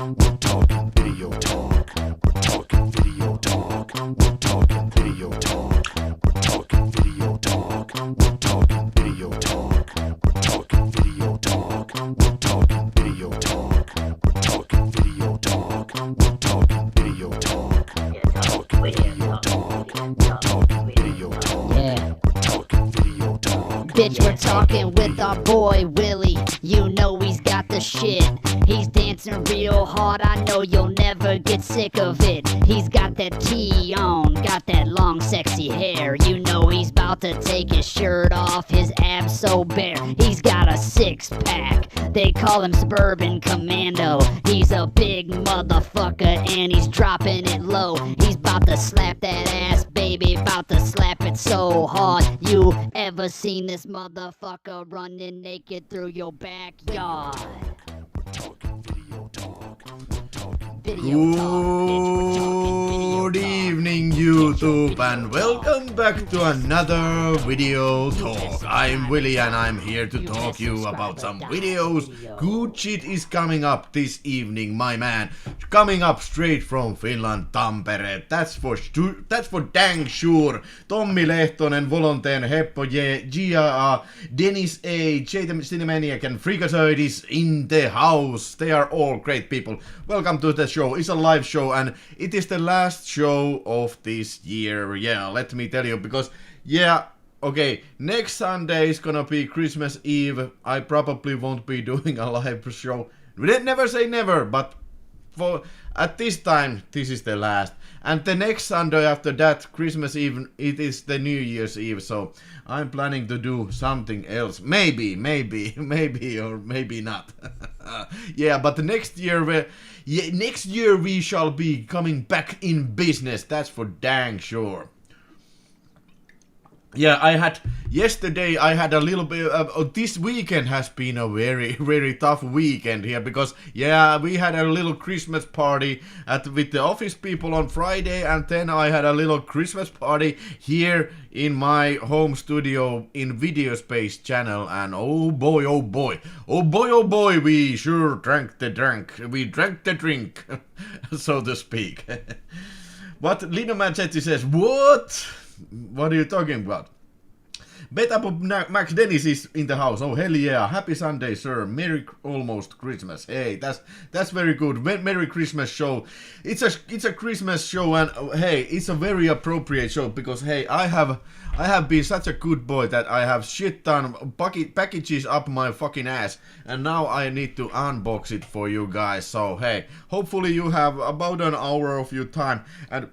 We're talking video talk. We're talking video talk. We're talking video talk. We're talking video talk. We're talking video talk. We're talking video talk. We're talking video talk. We're talking video talk. We're talking video talk. We're talking video talk. We're talking video talk. Yeah. We're talking video talk. Bitch, we're talking with our boy Willie. You know he's got the shit. He's dancing real hard, I know you'll never get sick of it. He's got that tee on, got that long sexy hair. You know he's about to take his shirt off, his abs so bare. He's got a six-pack, they call him Suburban Commando. He's a big motherfucker and he's dropping it low. He's about to slap that ass, baby, about to slap it so hard. You ever seen this motherfucker running naked through your backyard? Good evening YouTube and welcome back to another video talk. I'm Willie and I'm here to talk you about some videos. Good shit is coming up this evening, my man. Coming up straight from Finland, Tampere. That's for dang sure. Tommi Lehtonen, Volonteen, Heppo J, Gia, Dennis A, J.T. Cinemaniac and Freakazoid is in the house. They are all great people. Welcome to the show. It's a live show and it is the last show of this year. Yeah, let me tell you, because okay, next Sunday is gonna be Christmas Eve. I probably won't be doing a live show. Never say never, but for at this time, this is the last. And the next Sunday after that, Christmas Eve, it is the New Year's Eve. So I'm planning to do something else. Maybe, or maybe not. Yeah, but next year we shall be coming back in business. That's for dang sure. Yeah, yesterday I had a little bit of, this weekend has been a very, very tough weekend here because, we had a little Christmas party with the office people on Friday, and then I had a little Christmas party here in my home studio in Video Space channel, and oh boy, we sure drank the drink, so to speak. But Lino Manchetti says, what? What are you talking about? Betapop Max Dennis is in the house. Oh hell yeah! Happy Sunday, sir. Merry almost Christmas. Hey, that's very good. Merry Christmas show. It's a Christmas show, and hey, it's a very appropriate show because hey, I have been such a good boy that I have shit ton packages up my fucking ass, and now I need to unbox it for you guys. So hey, hopefully you have about an hour of your time and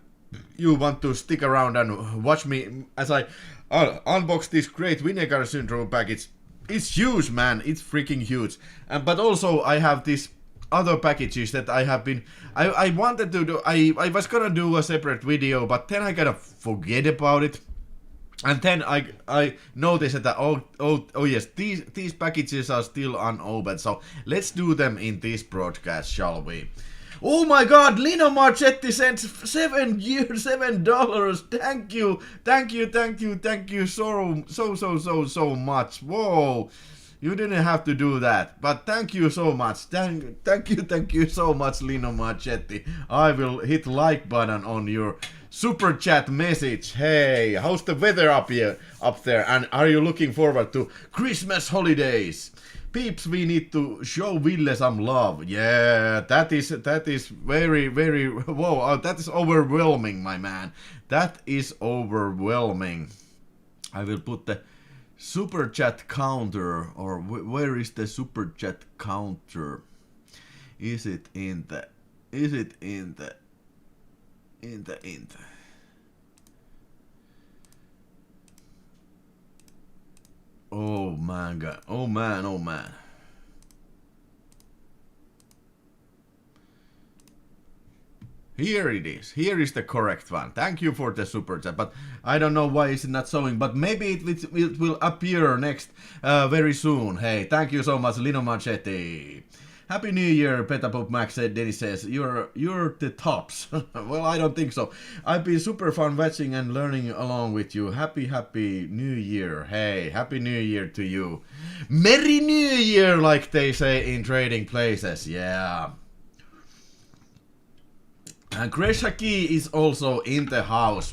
you want to stick around and watch me as I unbox this great Vinegar Syndrome package. It's huge, man. It's freaking huge. But also I have these other packages that I have been... I wanted to do... I was gonna do a separate video, but then I gotta forget about it. And then I noticed that oh yes, these packages are still unopened. So let's do them in this broadcast, shall we? Oh my god, Lino Marchetti sent $7. Thank you so much. Whoa. You didn't have to do that, but thank you so much. Thank you so much, Lino Marchetti. I will hit like button on your super chat message. Hey, how's the weather up there? And are you looking forward to Christmas holidays? Peeps, we need to show Ville some love. Yeah, that is very, very... Whoa, that is overwhelming, my man. That is overwhelming. I will put the super chat counter, or where is the super chat counter? Is it in the... Oh man, God. Oh man. Here it is. Here is the correct one. Thank you for the super chat, but I don't know why it's not showing, but maybe it will appear next very soon. Hey, thank you so much, Lino Manchetti. Happy New Year, Petapop Max Dennis says, you're the tops. Well, I don't think so. I've been super fun watching and learning along with you. Happy New Year. Hey, Happy New Year to you. Merry New Year, like they say in Trading Places. Yeah. And Greshaki is also in the house.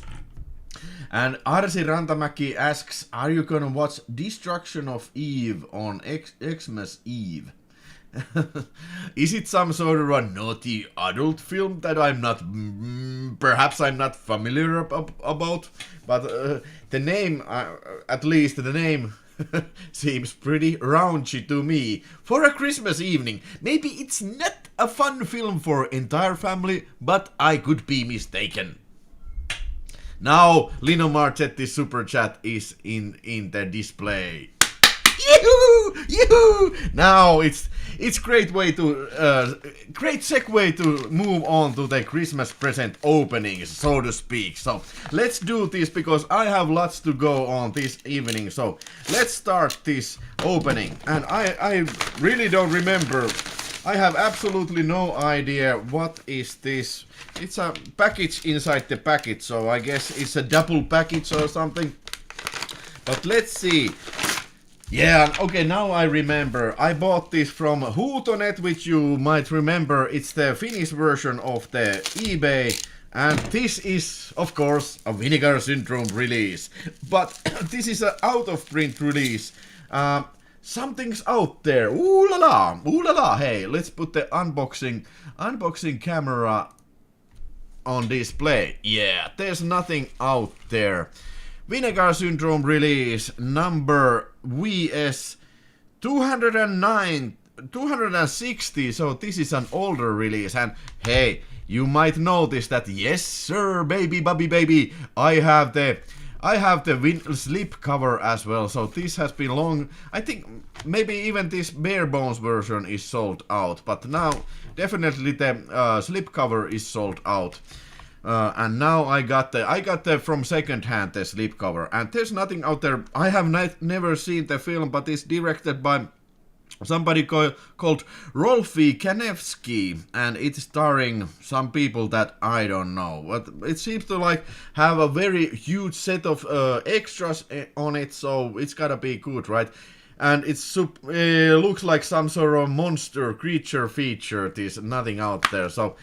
And Arsi Rantamäki asks, are you gonna watch Destruction of Eve on Xmas Eve? Is it some sort of a naughty adult film that I'm not, perhaps I'm not familiar about? But the name, at least the name, seems pretty raunchy to me for a Christmas evening. Maybe it's not a fun film for entire family, but I could be mistaken. Now Lino Marchetti's super chat is in the display. Yoo-hoo! Yoo-hoo! Now it's great way to great segue to move on to the Christmas present openings, so to speak. So let's do this because I have lots to go on this evening. So let's start this opening. And I really don't remember. I have absolutely no idea what is this. It's a package inside the package, so I guess it's a double package or something. But let's see. Yeah, okay, now I remember. I bought this from Huutonet, which you might remember. It's the Finnish version of the eBay. And this is, of course, a Vinegar Syndrome release. But this is an out-of-print release. Something's out there. Ooh la la, ooh la la. Hey, let's put the unboxing camera on display. Yeah, there's nothing out there. Vinegar Syndrome release number VS 260. So this is an older release, and hey, you might notice that yes sir, baby, I have the slip cover as well. So this has been long. I think maybe even this bare bones version is sold out, but now definitely the slip cover is sold out. And now I got the from second hand the slip cover, and there's nothing out there. I have never seen the film, but it's directed by somebody called Rolfi Kanevsky, and it's starring some people that I don't know. But it seems to like have a very huge set of extras on it, so it's gotta be good, right? And it looks like some sort of monster creature feature. There's nothing out there, so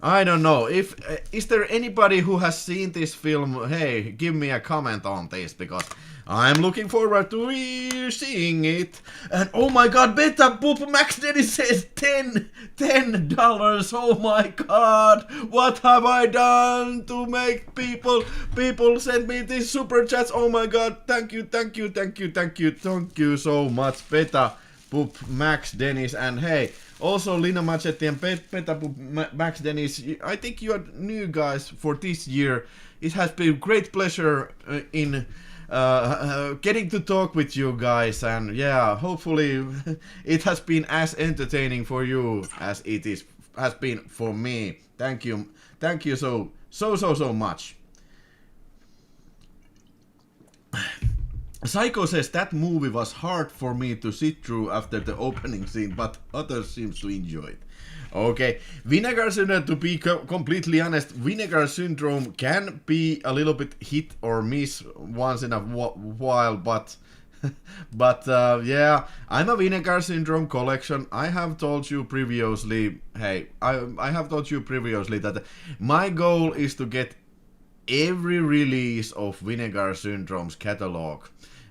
I don't know. Is there anybody who has seen this film? Hey, give me a comment on this, because I'm looking forward to seeing it. And oh my god, Beta Poop Max Dennis says $10. Oh my god, what have I done to make people send me these super chats? Oh my god, thank you so much, Beta Poop Max Dennis. And hey, also Lina Machetti and Beta Poop Max Dennis, I think you are new guys for this year. It has been great pleasure in getting to talk with you guys, and yeah, hopefully it has been as entertaining for you as it has been for me. Thank you so much. Psycho says that movie was hard for me to sit through after the opening scene, but others seems to enjoy it. Okay, Vinegar Syndrome, to be completely honest, Vinegar Syndrome can be a little bit hit or miss once in a while, but yeah, I'm a Vinegar Syndrome collection. I have told you previously, hey, I have told you previously that my goal is to get every release of Vinegar Syndrome's catalog.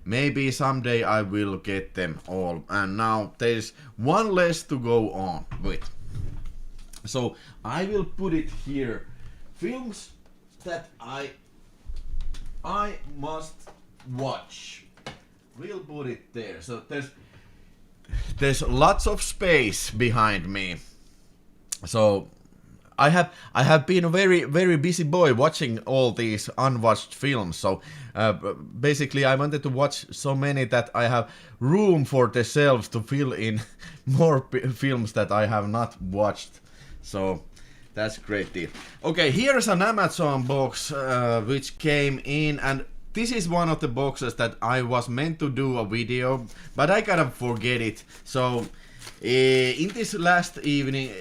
Maybe someday I will get them all, and now there's one less to go on with. So I will put it here. Films that I must watch. We'll put it there. So there's lots of space behind me. So I have been a very busy boy watching all these unwatched films. So basically I wanted to watch so many that I have room for the shelves to fill in more films that I have not watched. So that's great deal. Okay, here's an Amazon box which came in, and this is one of the boxes that I was meant to do a video, but I kind of forget it. So in this last evening,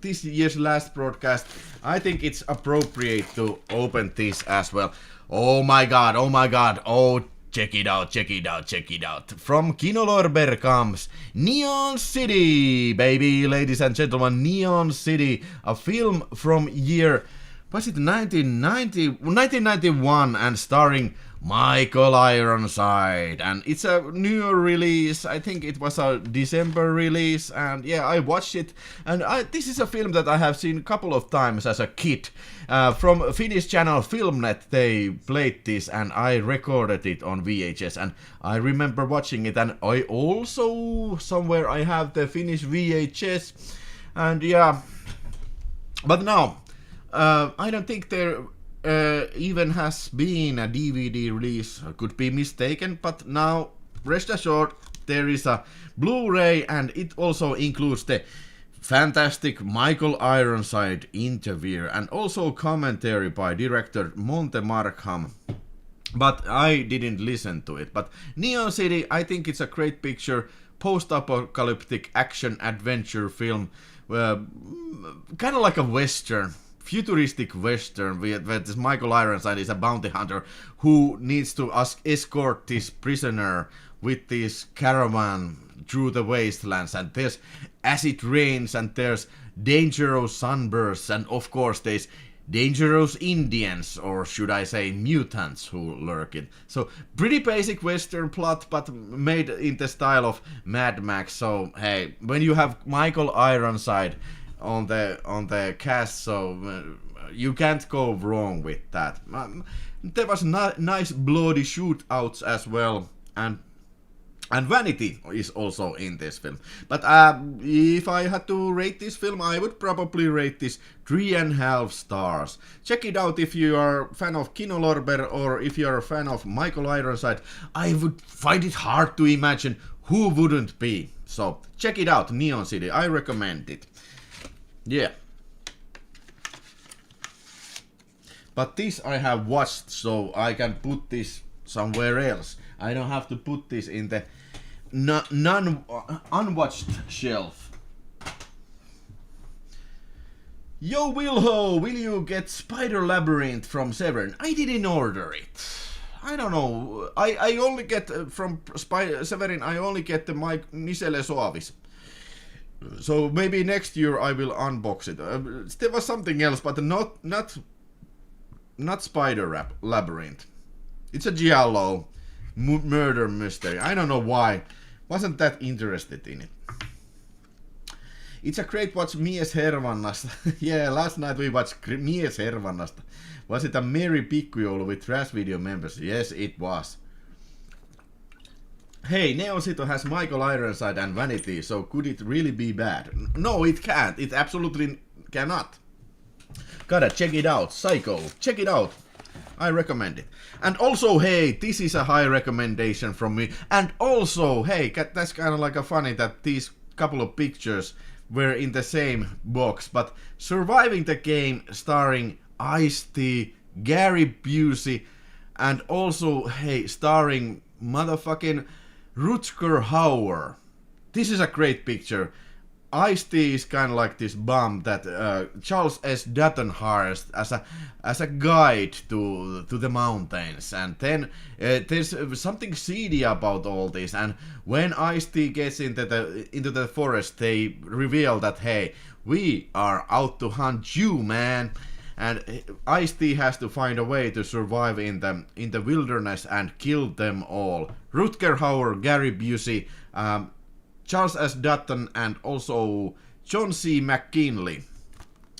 this year's last broadcast, I think it's appropriate to open this as well. Oh my god, oh check it out, check it out, check it out. From Kino Lorber comes Neon City, baby, ladies and gentlemen, Neon City, a film from year, was it 1991, and starring Michael Ironside, and it's a new release. I think it was a December release, and yeah, I watched it, and this is a film that I have seen a couple of times as a kid. From Finnish channel Filmnet, they played this, and I recorded it on VHS, and I remember watching it, and I also, somewhere I have the Finnish VHS, and yeah, but now, I don't think there even has been a DVD release, could be mistaken, but now, rest assured, there is a Blu-ray, and it also includes the fantastic Michael Ironside interview, and also commentary by director Monte Markham, but I didn't listen to it. But Neon City, I think it's a great picture, post-apocalyptic action-adventure film, kind of like a western, futuristic western, where this Michael Ironside is a bounty hunter who needs to escort this prisoner with this caravan through the wastelands, and there's acid rains, and there's dangerous sunbursts, and of course there's dangerous Indians, or should I say mutants, who lurk in. So pretty basic western plot, but made in the style of Mad Max. So hey, when you have Michael Ironside on the cast, so you can't go wrong with that. There was nice bloody shootouts as well, and Vanity is also in this film. But if I had to rate this film, I would probably rate this 3.5 stars. Check it out if you are a fan of Kino Lorber, or if you are a fan of Michael Ironside. I would find it hard to imagine who wouldn't be. So check it out, Neon City, I recommend it. Yeah. But this I have watched, so I can put this somewhere else. I don't have to put this in the unwatched shelf. Yo Wilho, will you get Spider Labyrinth from Severin? I didn't order it. I don't know. I only get from Severin, I only get the Misele Suavis. So maybe next year I will unbox it. There was something else, but not Spider Labyrinth. It's a giallo murder mystery. I don't know why. Wasn't that interested in it. It's a great watch Mies Hervannasta. Yeah, last night we watched Mies Hervannasta. Was it a merry pikkujoulu with Trash Video members? Yes, it was. Hey, Neon City has Michael Ironside and Vanity, so could it really be bad? No, it can't. It absolutely cannot. Gotta check it out. Psycho. Check it out. I recommend it. And also, hey, this is a high recommendation from me. And also, hey, that's kind of like a funny that these couple of pictures were in the same box. But Surviving the Game, starring Ice-T, Gary Busey, and also, hey, starring motherfucking Rutger Hauer. This is a great picture. Ice-T is kind of like this bum that Charles S. Dutton hires as a guide to the mountains, and then there's something seedy about all this. And when Ice-T gets into the forest, they reveal that hey, we are out to hunt you, man. And Ice-T has to find a way to survive in the wilderness and kill them all. Rutger Hauer, Gary Busey, Charles S. Dutton, and also John C. McKinley.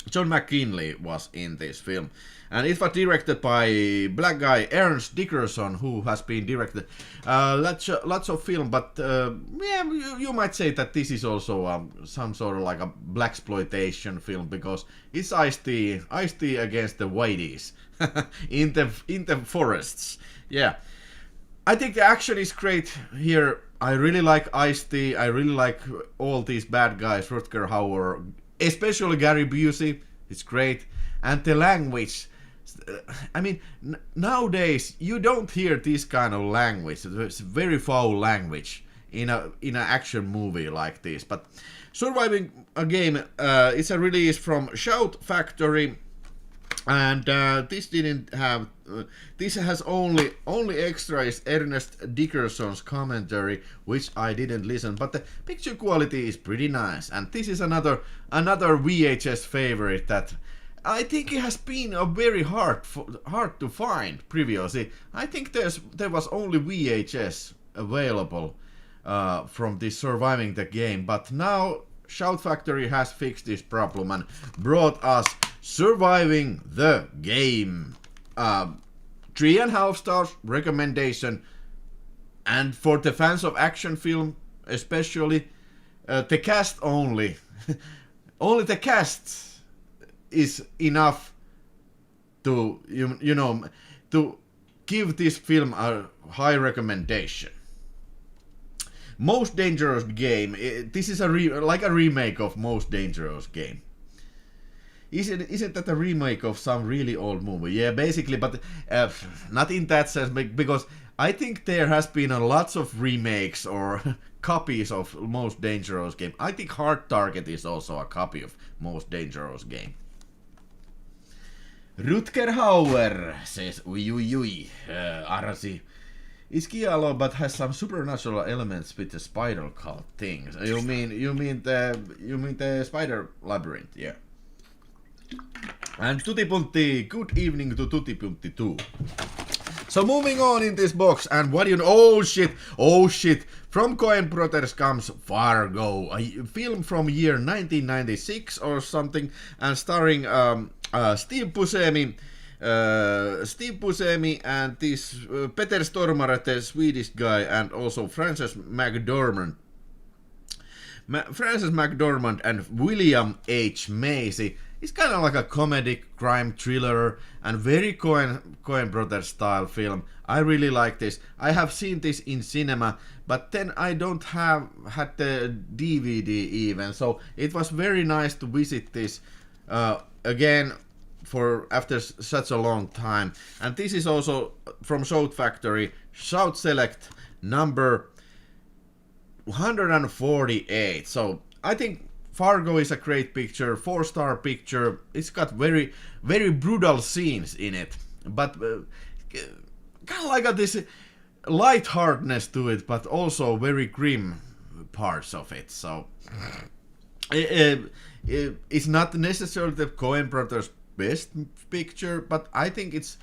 John McKinley was in this film. And it was directed by black guy Ernst Dickerson, who has been directed lots of film. But yeah, you might say that this is also some sort of like a blaxploitation film, because it's Ice-T against the whiteys in the forests. Yeah, I think the action is great here. I really like Ice-T. I really like all these bad guys, Rutger Hauer, especially Gary Busey. It's great. And the language, I mean, nowadays you don't hear this kind of language. It's very foul language in an action movie like this. But Surviving a Game, it's a release from Shout Factory. And this didn't have. This has only extra is Ernest Dickerson's commentary, which I didn't listen. But the picture quality is pretty nice, and this is another VHS favorite that I think it has been a very hard to find previously. I think there was only VHS available from this Surviving the Game, but now Shout Factory has fixed this problem and brought us Surviving the Game. 3.5 stars recommendation, and for the fans of action film especially, the cast only only the cast is enough to you know to give this film a high recommendation. Most Dangerous Game. This is like a remake of Most Dangerous Game. Isn't that a remake of some really old movie? Yeah, basically, but not in that sense, because I think there has been a lots of remakes or copies of Most Dangerous Game. I think Hard Target is also a copy of Most Dangerous Game. Rutger Hauer says, ui, Arasi. It's giallo, but has some supernatural elements with the spider cult things. You mean the spider labyrinth? Yeah. And Tutti Punti, good evening to Tutti Punti too. So moving on in this box, and what do you know? Oh shit! From Coen Brothers comes Fargo, a film from year 1996 or something, and starring Steve Buscemi and this Peter Stormare, the Swedish guy, and also Frances McDormand and William H. Macy. It's kind of like a comedy crime thriller and very Coen Brothers style film. I really like this. I have seen this in cinema, but then I don't have had the DVD even, so it was very nice to visit this again for after such a long time. And this is also from Shout Factory, Shout Select number 148. So I think Fargo is a great picture, 4-star picture. It's got very brutal scenes in it, but kind of like this lightheartedness to it, but also very grim parts of it. So it's not necessarily the Coen Brothers' best picture, but I think it's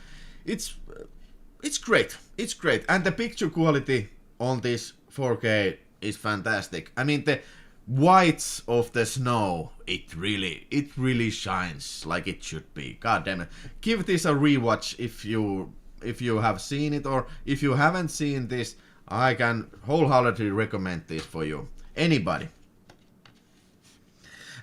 great. It's great, and the picture quality on this 4K is fantastic. I mean, the whites of the snow, it really shines like it should be. God damn it! Give this a rewatch if you have seen it, or if you haven't seen this, I can wholeheartedly recommend this for you. Anybody.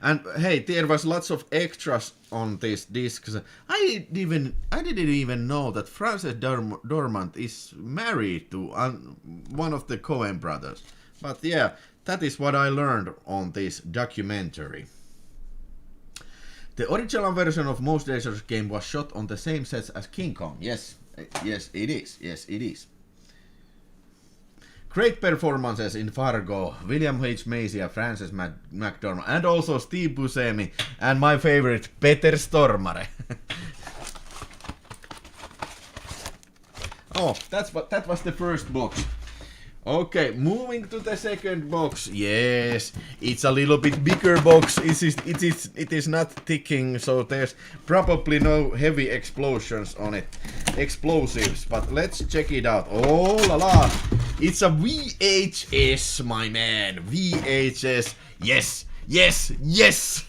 And hey, there was lots of extras on these discs. I didn't even know that Frances Dormant is married to one of the Coen brothers. But yeah, that is what I learned on this documentary. The original version of Most Dangerous Game was shot on the same sets as King Kong. Yes, it is. Great performances in Fargo, William H. Macy and Frances McDormand, and also Steve Buscemi, and my favorite, Peter Stormare. Oh, that was the first box. Okay, moving to the second box. Yes, it's a little bit bigger box. It is not ticking, so there's probably no heavy explosions on it. Explosives, but let's check it out. Oh la la! It's a VHS, my man. VHS. Yes.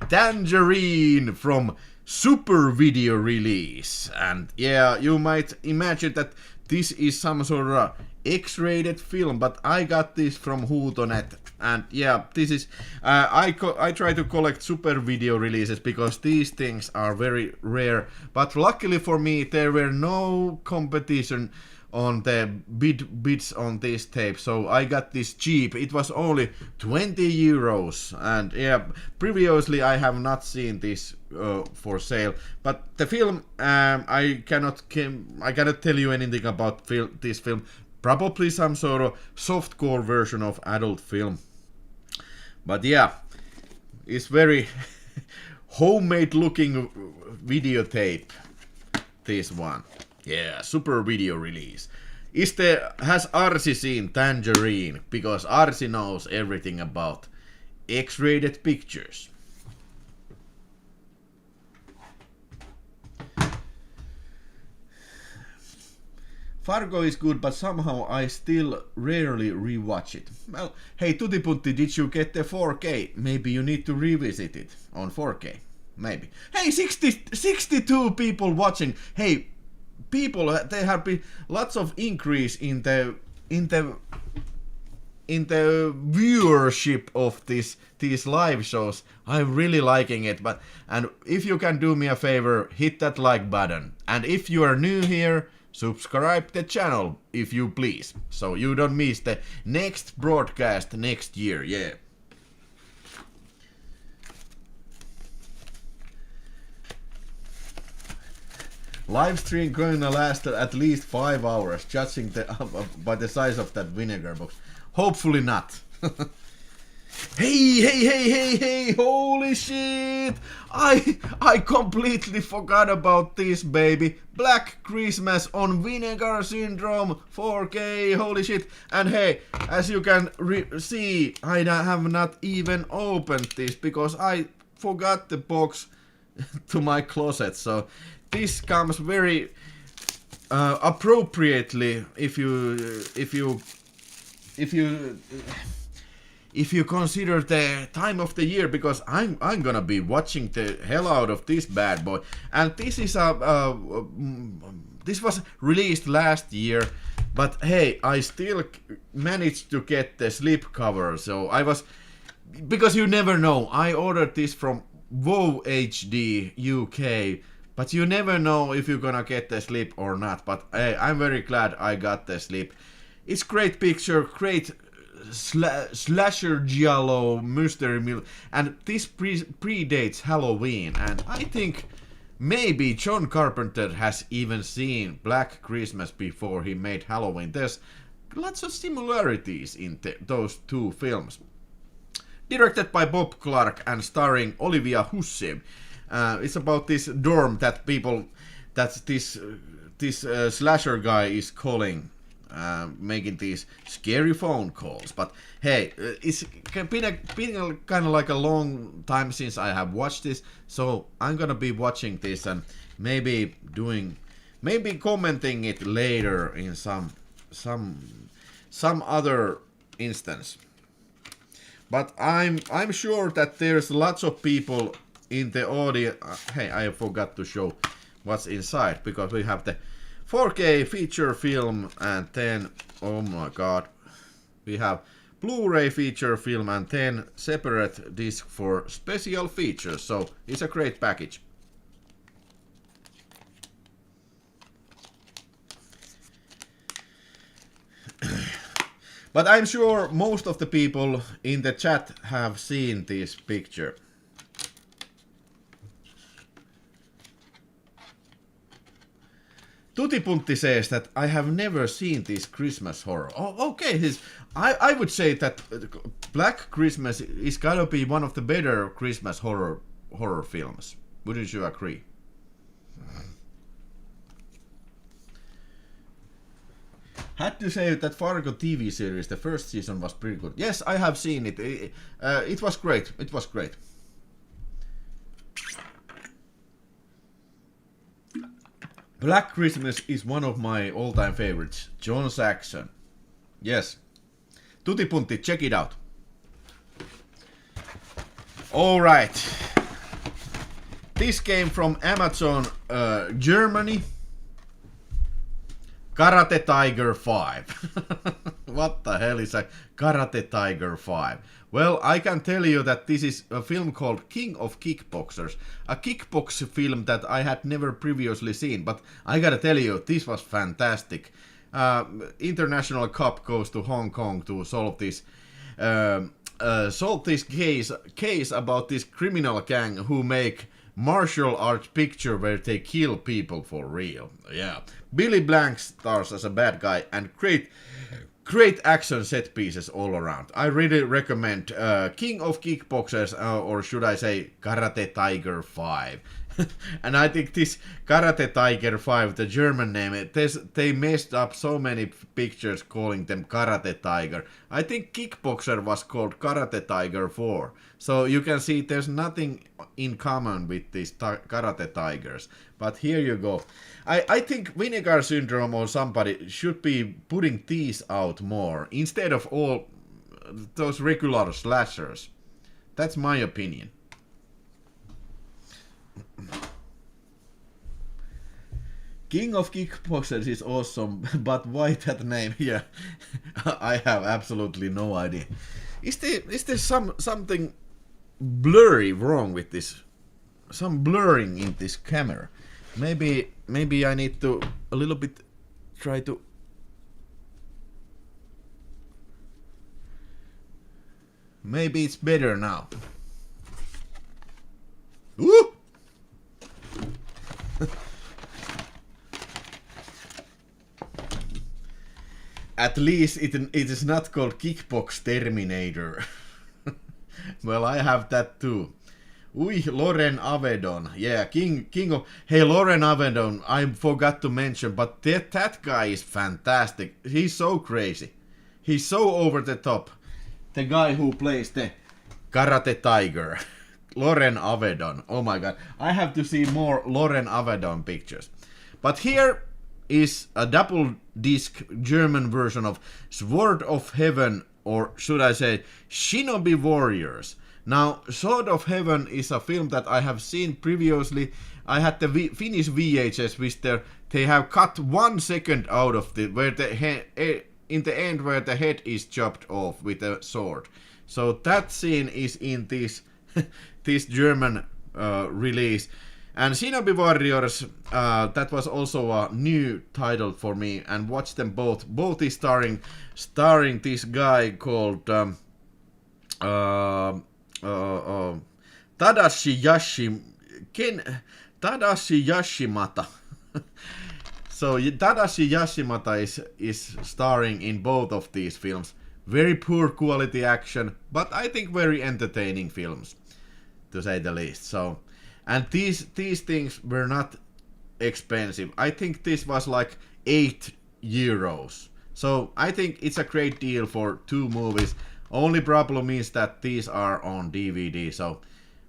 Tangerine from Super Video Release. And yeah, you might imagine that this is some sort of X-rated film, but I got this from Hootonet, and yeah, this is I try to collect Super Video Releases because these things are very rare, but luckily for me there were no competition on the bids on this tape, so I got this cheap. It was only 20 euros, and yeah, previously I have not seen this for sale, but the film I cannot tell you anything about this film. Probably some sort of softcore version of adult film. But yeah, it's very homemade looking videotape. This one. Yeah, super video release. Has Arsi seen Tangerine? Because Arsi knows everything about X-rated pictures. Fargo is good, but somehow I still rarely rewatch it. Well, hey Tutipunti, did you get the 4K? Maybe you need to revisit it on 4K. Maybe. Hey, 62 people watching. Hey, people, there have been lots of increase in the viewership of these live shows. I'm really liking it. And if you can do me a favor, hit that like button. And if you are new here, subscribe the channel if you please, so you don't miss the next broadcast next year. Yeah. Live stream gonna last at least 5 hours, judging by the size of that vinegar box. Hopefully not. Hey, holy shit! I completely forgot about this, baby. Black Christmas on Vinegar Syndrome 4K, holy shit. And hey, as you can see, I have not even opened this because I forgot the box to my closet. So this comes very appropriately if you consider the time of the year, because I'm gonna be watching the hell out of this bad boy. And this is this was released last year, but hey, I still managed to get the slip cover. So because you never know, I ordered this from WoW HD UK, but you never know if you're gonna get the slip or not. But hey, I'm very glad I got the slip. It's great picture, great slasher giallo mystery meal, and this predates Halloween, and I think maybe John Carpenter has even seen Black Christmas before he made Halloween. There's lots of similarities in those two films. Directed by Bob Clark and starring Olivia Hussey. It's about this dorm that this slasher guy is calling, making these scary phone calls. But hey, it's been kind of like a long time since I have watched this, so I'm gonna be watching this and maybe commenting it later in some other instance. But I'm sure that there's lots of people in the audience. Hey, I forgot to show what's inside, because we have the 4K feature film, and then, oh my god, we have Blu-ray feature film and 10 separate discs for special features. So it's a great package. But I'm sure most of the people in the chat have seen this picture. Tutipunti says that I have never seen this Christmas horror. Oh, okay. I would say that Black Christmas is gotta be one of the better Christmas horror films. Wouldn't you agree? Had to say that Fargo TV series, the first season was pretty good. Yes, I have seen it. It was great. It was great. Black Christmas is one of my all-time favorites. John Saxon. Yes. Tutipunti, check it out. Alright. This came from Amazon Germany. Karate Tiger 5. What the hell is a Karate Tiger 5? Well, I can tell you that this is a film called King of Kickboxers. A kickbox film that I had never previously seen. But I gotta tell you, this was fantastic. International Cup goes to Hong Kong to solve this case about this criminal gang who make martial arts picture where they kill people for real. Yeah. Billy Blank stars as a bad guy, and great great action set pieces all around. I really recommend King of Kickboxers, or should I say Karate Tiger 5. And I think this Karate Tiger 5, the German name, they messed up so many pictures calling them Karate Tiger. I think Kickboxer was called Karate Tiger 4. So you can see there's nothing in common with these Karate Tigers. But here you go. I think Vinegar Syndrome or somebody should be putting these out more instead of all those regular slashers. That's my opinion. King of Kickboxers is awesome, but why that name? Yeah, I have absolutely no idea. Is there something blurry wrong with this? Some blurring in this camera? Maybe I need to a little bit try to. Maybe it's better now. Woo! At least it is not called Kickbox Terminator. Well, I have that too. Ui, Loren Avedon. Yeah, King of... Hey, Loren Avedon, I forgot to mention, but that guy is fantastic. He's so crazy. He's so over the top. The guy who plays the Karate Tiger. Loren Avedon. Oh my god. I have to see more Loren Avedon pictures. But here is a double disc German version of Sword of Heaven, or should I say Shinobi Warriors. Now, Sword of Heaven is a film that I have seen previously. I had the Finnish VHS, which they have cut 1 second out of the where in the end where the head is chopped off with a sword. So that scene is in this this German release. And Shinobi Warriors, that was also a new title for me, and watch them both. Both is starring this guy called Tadashi Yashimata. So Tadashi Yashimata is starring in both of these films. Very poor quality action, but I think very entertaining films, to say the least. So, and these things were not expensive. I think this was like €8. So I think it's a great deal for 2 movies. Only problem is that these are on DVD, so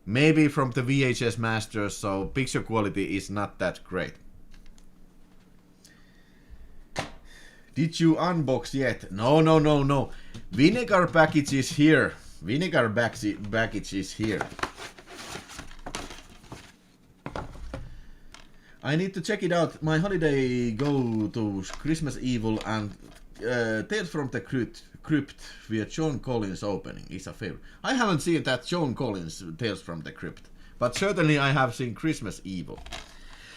maybe from the VHS masters, so picture quality is not that great. Did you unbox yet? No. Vinegar package is here. Vinegar package is here. I need to check it out. My holiday go to Christmas Evil and Tales from the Crypt via John Collins opening is a favorite. I haven't seen that John Collins Tales from the Crypt, but certainly I have seen Christmas Evil.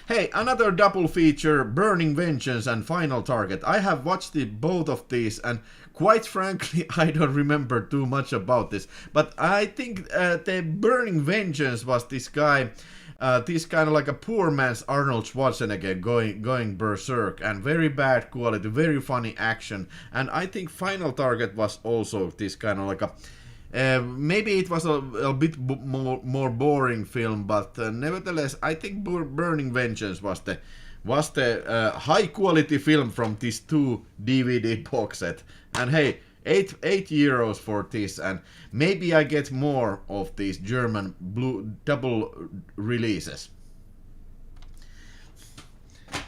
Hey, another double feature, Burning Vengeance and Final Target. I have watched both of these, and quite frankly, I don't remember too much about this. But I think the Burning Vengeance was this guy, this kind of like a poor man's Arnold Schwarzenegger going berserk, and very bad quality, very funny action. And I think Final Target was also this kind of like a maybe it was a bit more boring film, but nevertheless, I think Burning Vengeance was the high quality film from this 2 DVD box set. And hey, €8 for this, and maybe I get more of these German double releases.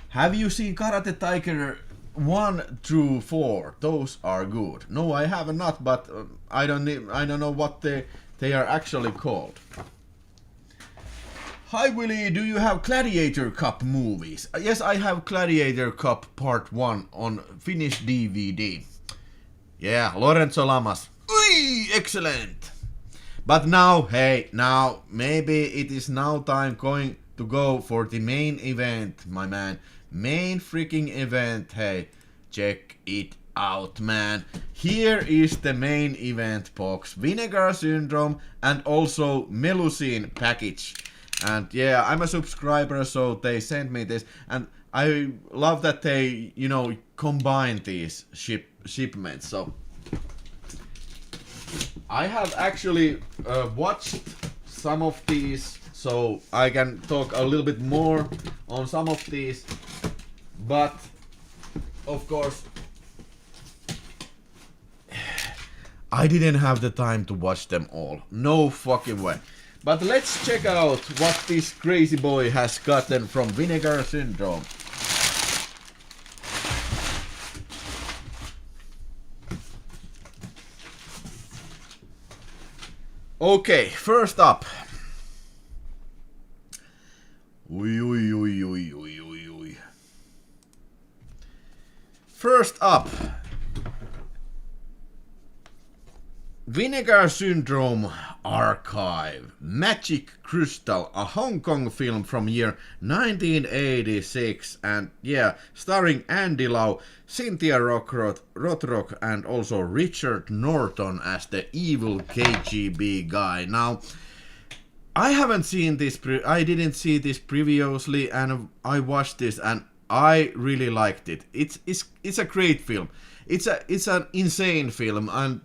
Have you seen Karate Tiger 1 through 4? Those are good. No, I have not, but I don't know what they are actually called. Hi Willie, do you have Gladiator Cup movies? Yes, I have Gladiator Cup Part 1 on Finnish DVD. Yeah, Lorenzo Lamas. Ui, excellent! But now, maybe it is now time going to go for the main event, my man. Main freaking event. Hey, check it out, man. Here is the main event box. Vinegar Syndrome and also Melusine package. And yeah, I'm a subscriber, so they sent me this. And I love that they, combine these shipments. So I have actually watched some of these, so I can talk a little bit more on some of these, but of course I didn't have the time to watch them all. No fucking way. But let's check out what this crazy boy has gotten from Vinegar Syndrome. Okay, first up. First up. Vinegar Syndrome Archive. Magic Crystal, a Hong Kong film from year 1986, and yeah, starring Andy Lau, Cynthia Rothrock, and also Richard Norton as the evil KGB guy. Now, I haven't seen this. I didn't see this previously, and I watched this, and I really liked it. It's a great film. It's an insane film, and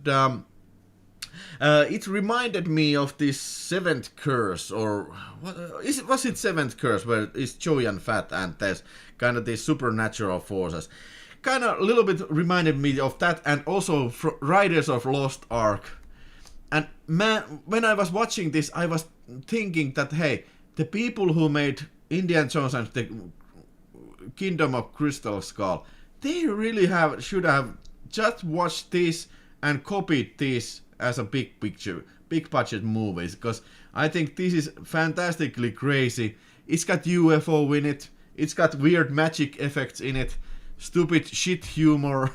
it reminded me of this Seventh Curse, or was it Seventh Curse, where it's Joey and Fat, and there's kind of these supernatural forces. Kind of a little bit reminded me of that, and also Riders of Lost Ark. And man, when I was watching this, I was thinking that, hey, the people who made Indiana Jones and the Kingdom of Crystal Skull, they really should have just watched this and copied this as a big budget movies, because I think this is fantastically crazy. It's got UFO in it, it's got weird magic effects in it, stupid shit humor.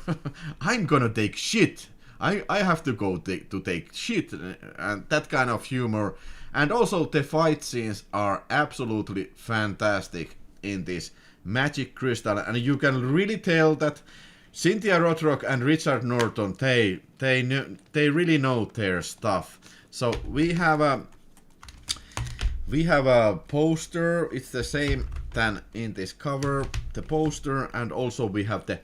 I'm gonna take shit. I have to go to take shit, and that kind of humor. And also the fight scenes are absolutely fantastic in this Magic Crystal, and you can really tell that Cynthia Rothrock and Richard Norton, they really know their stuff. So we have a poster. It's the same than in this cover, the poster, and also we have the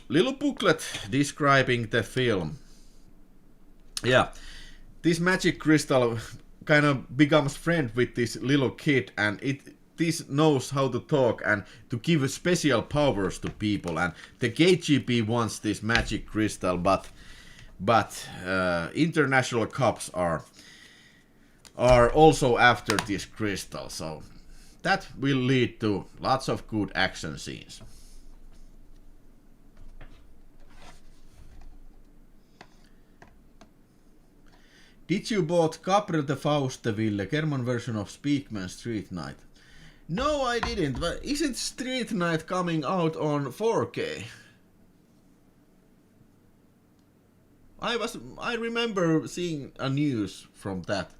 little booklet describing the film. Yeah, this Magic Crystal kind of becomes friend with this little kid, and this knows how to talk and to give special powers to people, and the KGB wants this Magic Crystal, but international cops are also after this crystal, so that will lead to lots of good action scenes. Did you bought Gabriel de Fausteville, German version of Speakman Street Night? No, I didn't, but isn't Street Night coming out on 4K? I remember seeing a news from that.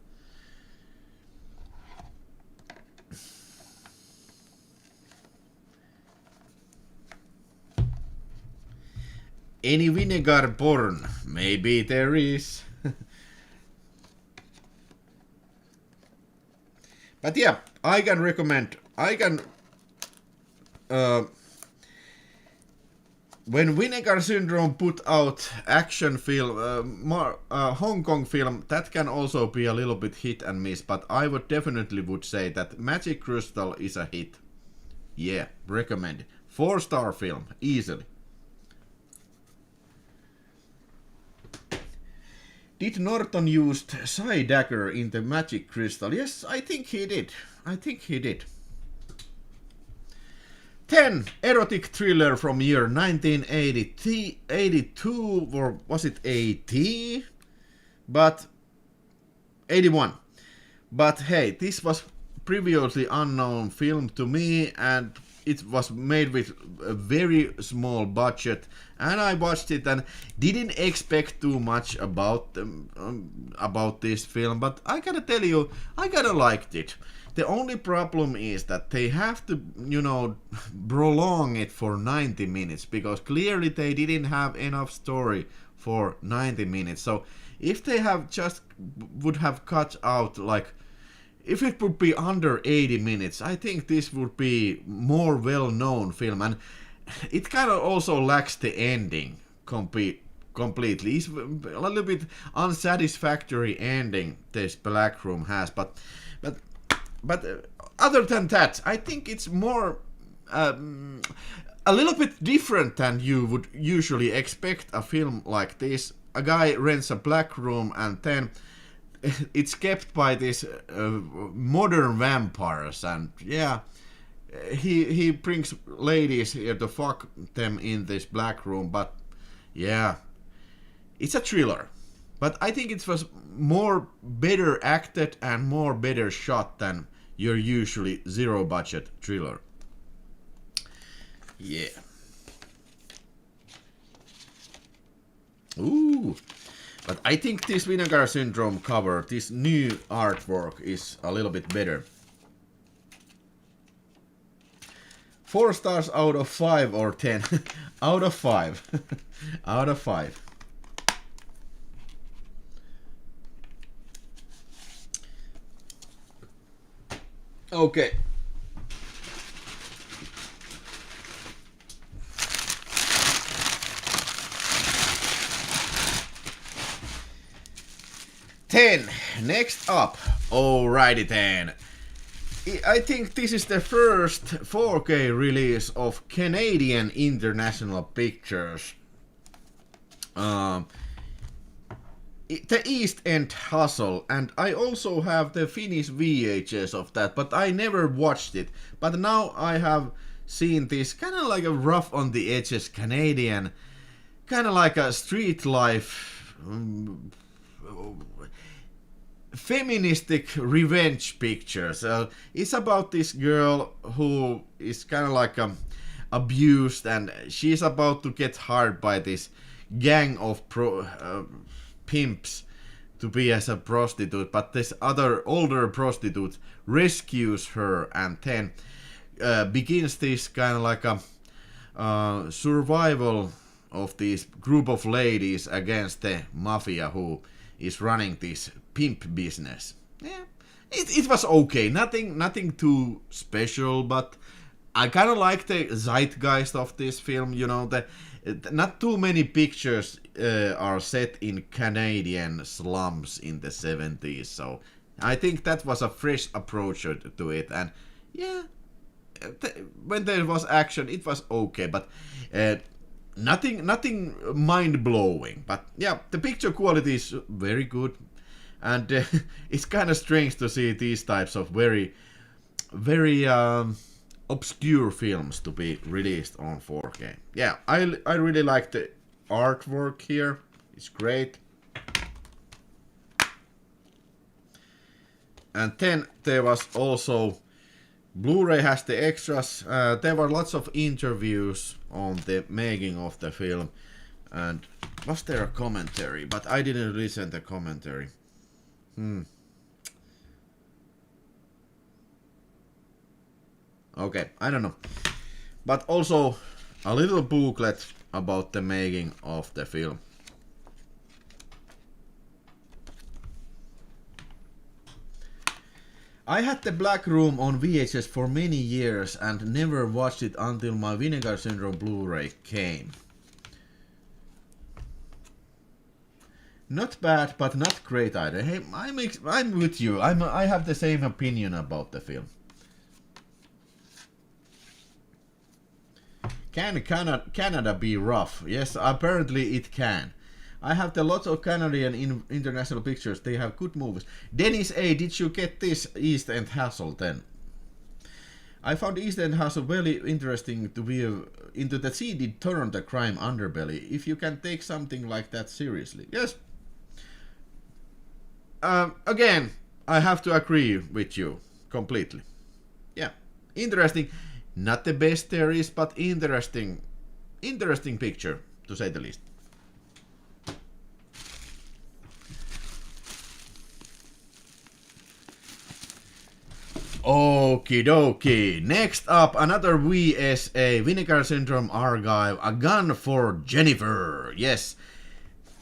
Any vinegar porn? Maybe there is. But yeah, I can recommend. When Vinegar Syndrome put out action film, Hong Kong film, that can also be a little bit hit and miss. But I would say that Magic Crystal is a hit. Yeah, recommend it. 4-star film, easily. Did Norton used Psy Dagger in the Magic Crystal? Yes, I think he did. 10. Erotic thriller from year 1982, or was it 80? But 81. But hey, this was previously unknown film to me, and it was made with a very small budget, and I watched it and didn't expect too much about this film, but I gotta tell you, I kinda liked it. The only problem is that they have to, prolong it for 90 minutes, because clearly they didn't have enough story for 90 minutes. So if they would have cut out, like, if it would be under 80 minutes, I think this would be more well-known film, and it kind of also lacks the ending. completely. It's a little bit unsatisfactory ending this Black Room has, but other than that, I think it's more a little bit different than you would usually expect a film like this. A guy rents a black room and then it's kept by these modern vampires, and yeah, he brings ladies here to fuck them in this black room, but yeah, it's a thriller. But I think it was more better acted and more better shot than your usually zero budget thriller. Yeah. Ooh. But I think this Vinegar Syndrome cover, this new artwork, is a little bit better. 4 stars out of 5 or 10? Out of 5. Out of 5. Okay. Next up. Alrighty then. I think this is the first 4K release of Canadian International Pictures. The East End Hustle, and I also have the Finnish VHS of that, but I never watched it. But now I have seen this kind of like a rough on the edges Canadian, kind of like a street life, feministic revenge picture. So it's about this girl who is kind of like abused, and she's about to get hired by this gang of pimps to be as a prostitute, but this other older prostitute rescues her and then begins this kind of like a survival of this group of ladies against the mafia who is running this pimp business. Yeah, it was okay, nothing too special, but I kind of like the zeitgeist of this film. You know, not too many pictures are set in Canadian slums in the 70s, so I think that was a fresh approach to it. And yeah, when there was action, it was okay, but nothing mind-blowing. But yeah, the picture quality is very good, and it's kind of strange to see these types of very obscure films to be released on 4K. Yeah, I really like the artwork here. It's great. And then there was also Blu-ray has the extras. There were lots of interviews on the making of the film, and was there a commentary? But I didn't listen to the commentary. Okay, I don't know. But also a little booklet about the making of the film. I had the Black Room on VHS for many years and never watched it until my Vinegar Syndrome Blu-ray came. Not bad, but not great either. Hey, I'm with you. I have the same opinion about the film. Can Canada be rough? Yes, apparently it can. I have the lots of Canadian international pictures. They have good movies. Dennis A, did you get this East End Hustle then? I found East End Hustle very interesting to be into the seeded Toronto crime underbelly. If you can take something like that seriously. Yes. Again, I have to agree with you completely. Yeah, interesting. Not the best there is, but interesting picture, to say the least. Okie dokie. Next up, another VSA, Vinegar Syndrome Archive, A Gun for Jennifer. Yes.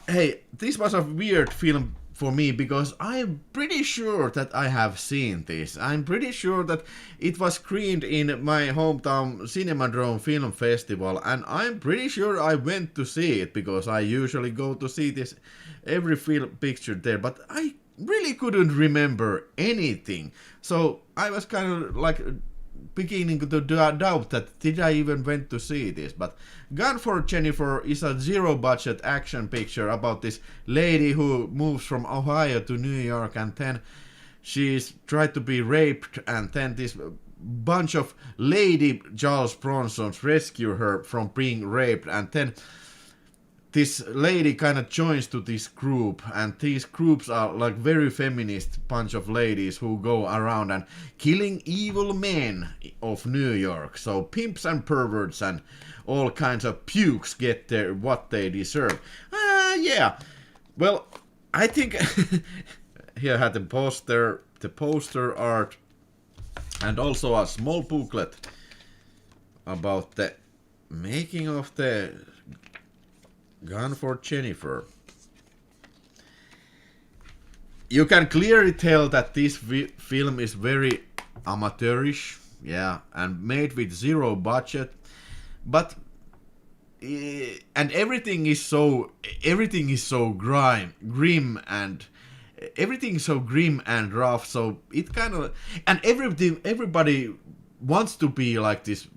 Hey, this was a weird film for me, because I'm pretty sure that I have seen this. I'm pretty sure that it was screened in my hometown Cinemadrome Film Festival, and I'm pretty sure I went to see it, because I usually go to see this every film picture there, but I really couldn't remember anything. So I was kind of like beginning to doubt that did I even went to see this. But Gun for Jennifer is a zero budget action picture about this lady who moves from Ohio to New York, and then she's tried to be raped, and then this bunch of lady Charles Bronsons rescue her from being raped, and then this lady kind of joins to this group, and these groups are like very feminist bunch of ladies who go around and killing evil men of New York. So pimps and perverts and all kinds of pukes get their what they deserve. Yeah. Well, I think here had the poster art, and also a small booklet about the making of the Gun for Jennifer. You can clearly tell that this film is very amateurish, yeah, and made with zero budget, but and everything is so grim and everything is so grim and rough. So it kind of, and everybody wants to be like this.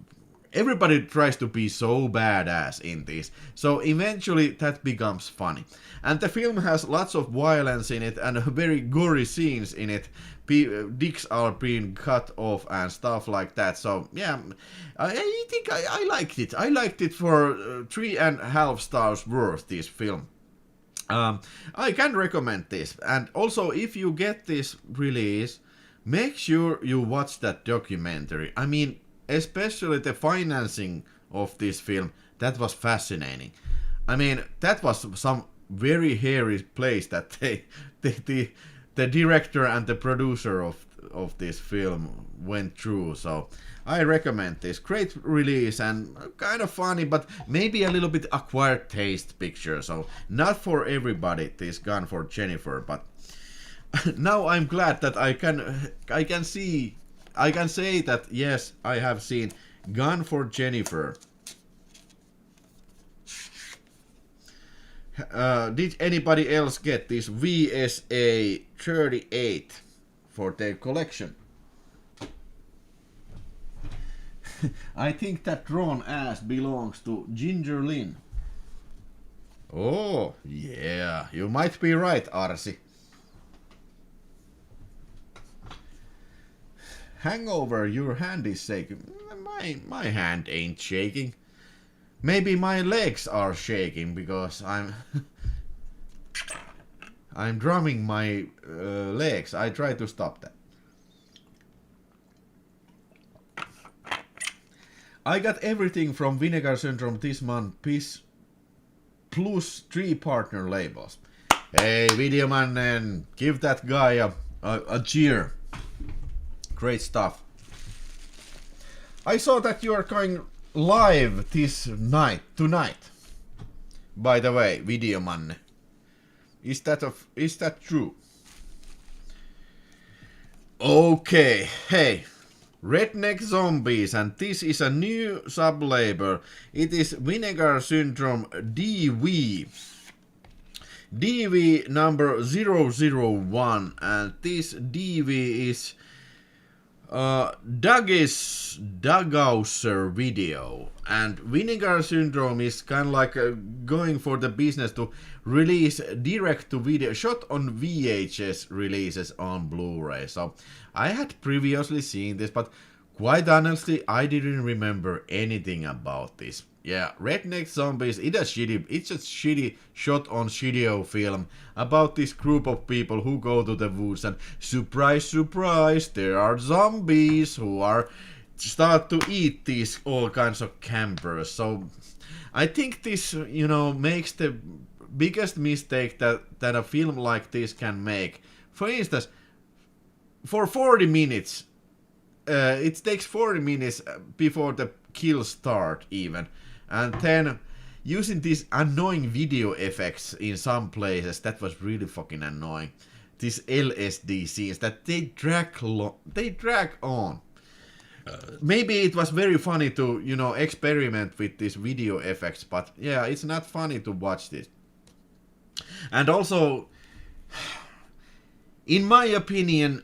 Everybody tries to be so badass in this, so eventually that becomes funny. And the film has lots of violence in it and very gory scenes in it. Dicks are being cut off and stuff like that. So yeah, I think I liked it. I liked it for 3.5 stars worth, this film. I can recommend this. And also, if you get this release, make sure you watch that documentary. I mean, especially the financing of this film, that was fascinating. I mean, that was some very hairy place that the director and the producer of this film went through. So I recommend this. Great release and kind of funny, but maybe a little bit acquired taste picture. So not for everybody, this Gun for Jennifer. But now I'm glad that I can say that yes, I have seen Gun for Jennifer. Did anybody else get this VSA 38 for their collection? I think that drawn ass belongs to Ginger Lynn. Oh, yeah, you might be right, Arsi. Hangover, your hand is shaking. My hand ain't shaking. Maybe my legs are shaking because I'm drumming my legs. I try to stop that. I got everything from Vinegar Syndrome this month, plus 3 partner labels. Hey, video man, and give that guy a cheer. Great stuff. I saw that you are going live tonight. By the way, video man, is that true? Okay, hey, Redneck Zombies, and this is a new sub-label. It is Vinegar Syndrome DV. DV number 001, and this DV is Dugauser video, and Vinegar Syndrome is kind of like going for the business to release direct to video, shot on VHS releases on Blu-ray. So I had previously seen this, but quite honestly, I didn't remember anything about this. Yeah, Redneck Zombies, it's a shitty shot on shitty film about this group of people who go to the woods, and surprise, surprise, there are zombies who start to eat these all kinds of campers. So I think this, makes the biggest mistake that a film like this can make. For instance, for 40 minutes, it takes 40 minutes before the kills start even. And then using these annoying video effects in some places. That was really fucking annoying. These LSD scenes that they drag on. Maybe it was very funny to, you know, experiment with these video effects, but yeah, it's not funny to watch this. And also, in my opinion,